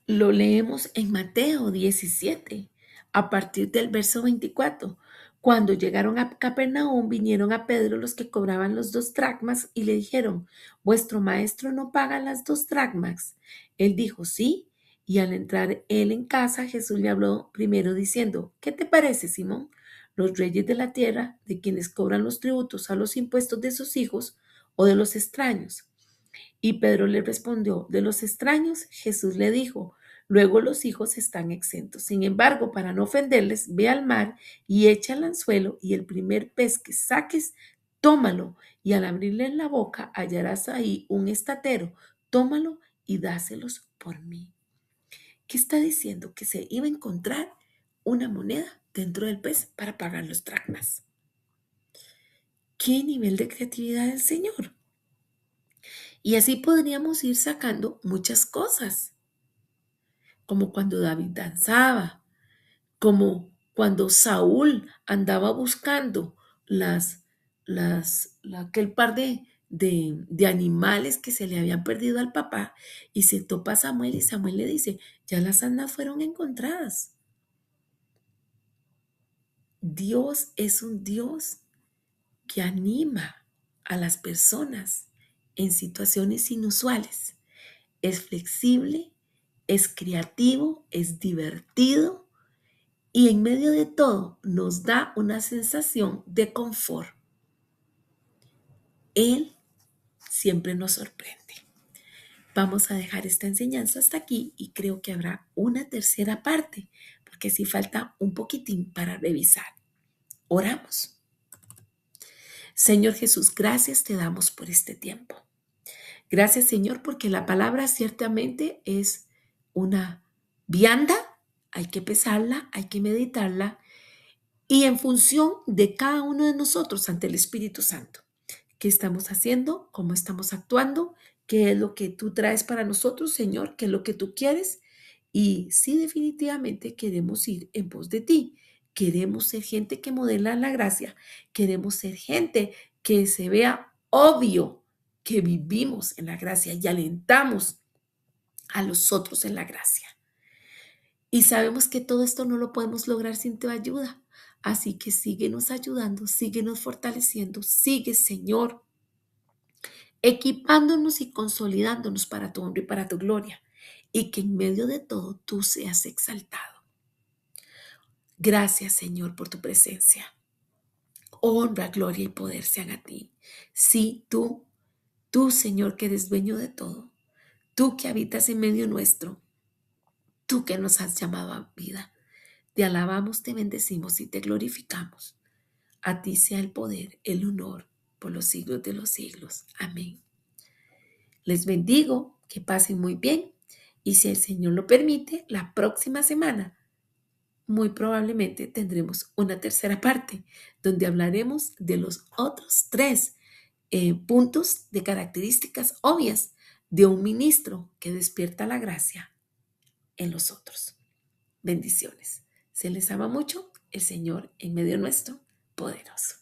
[SPEAKER 1] Lo leemos en Mateo 17, a partir del verso 24. Cuando llegaron a Capernaum, vinieron a Pedro los que cobraban los 2 dracmas y le dijeron, ¿vuestro maestro no paga las 2 dracmas? Él dijo, sí. Y al entrar él en casa, Jesús le habló primero diciendo, ¿qué te parece, Simón? Los reyes de la tierra, de quienes cobran los tributos a los impuestos de sus hijos o de los extraños. Y Pedro le respondió, de los extraños. Jesús le dijo, luego los hijos están exentos. Sin embargo, para no ofenderles, ve al mar y echa el anzuelo y el primer pez que saques, tómalo. Y al abrirle en la boca hallarás ahí un estatero. Tómalo y dáselos por mí. ¿Qué está diciendo? Que se iba a encontrar una moneda dentro del pez para pagar los dracmas. ¿Qué nivel de creatividad del Señor? Y así podríamos ir sacando muchas cosas, como cuando David danzaba, como cuando Saúl andaba buscando aquel par de animales que se le habían perdido al papá y se topa a Samuel y Samuel le dice, ya las asnas fueron encontradas. Dios es un Dios que anima a las personas en situaciones inusuales. Es flexible, es creativo, es divertido y en medio de todo nos da una sensación de confort. Él siempre nos sorprende. Vamos a dejar esta enseñanza hasta aquí y creo que habrá una tercera parte, porque sí falta un poquitín para revisar. Oramos. Señor Jesús, gracias te damos por este tiempo. Gracias, Señor, porque la palabra ciertamente es una vianda, hay que pesarla, hay que meditarla y en función de cada uno de nosotros ante el Espíritu Santo. ¿Qué estamos haciendo? ¿Cómo estamos actuando? ¿Qué es lo que tú traes para nosotros, Señor? ¿Qué es lo que tú quieres? Y sí, definitivamente queremos ir en pos de ti. Queremos ser gente que modela la gracia. Queremos ser gente que se vea obvio que vivimos en la gracia y alentamos a los otros en la gracia. Y sabemos que todo esto no lo podemos lograr sin tu ayuda. Así que síguenos ayudando, síguenos fortaleciendo, sigue, Señor, equipándonos y consolidándonos para tu honra y para tu gloria. Y que en medio de todo tú seas exaltado. Gracias, Señor, por tu presencia. Honra, gloria y poder sean a ti. Sí, tú, Señor, que eres dueño de todo. Tú que habitas en medio nuestro. Tú que nos has llamado a vida. Te alabamos, te bendecimos y te glorificamos. A ti sea el poder, el honor, por los siglos de los siglos. Amén. Les bendigo, que pasen muy bien Y si el Señor lo permite, la próxima semana muy probablemente tendremos una tercera parte donde hablaremos de los otros tres puntos de características obvias de un ministro que despierta la gracia en los otros. Bendiciones. Se les ama mucho, el Señor en medio nuestro, poderoso.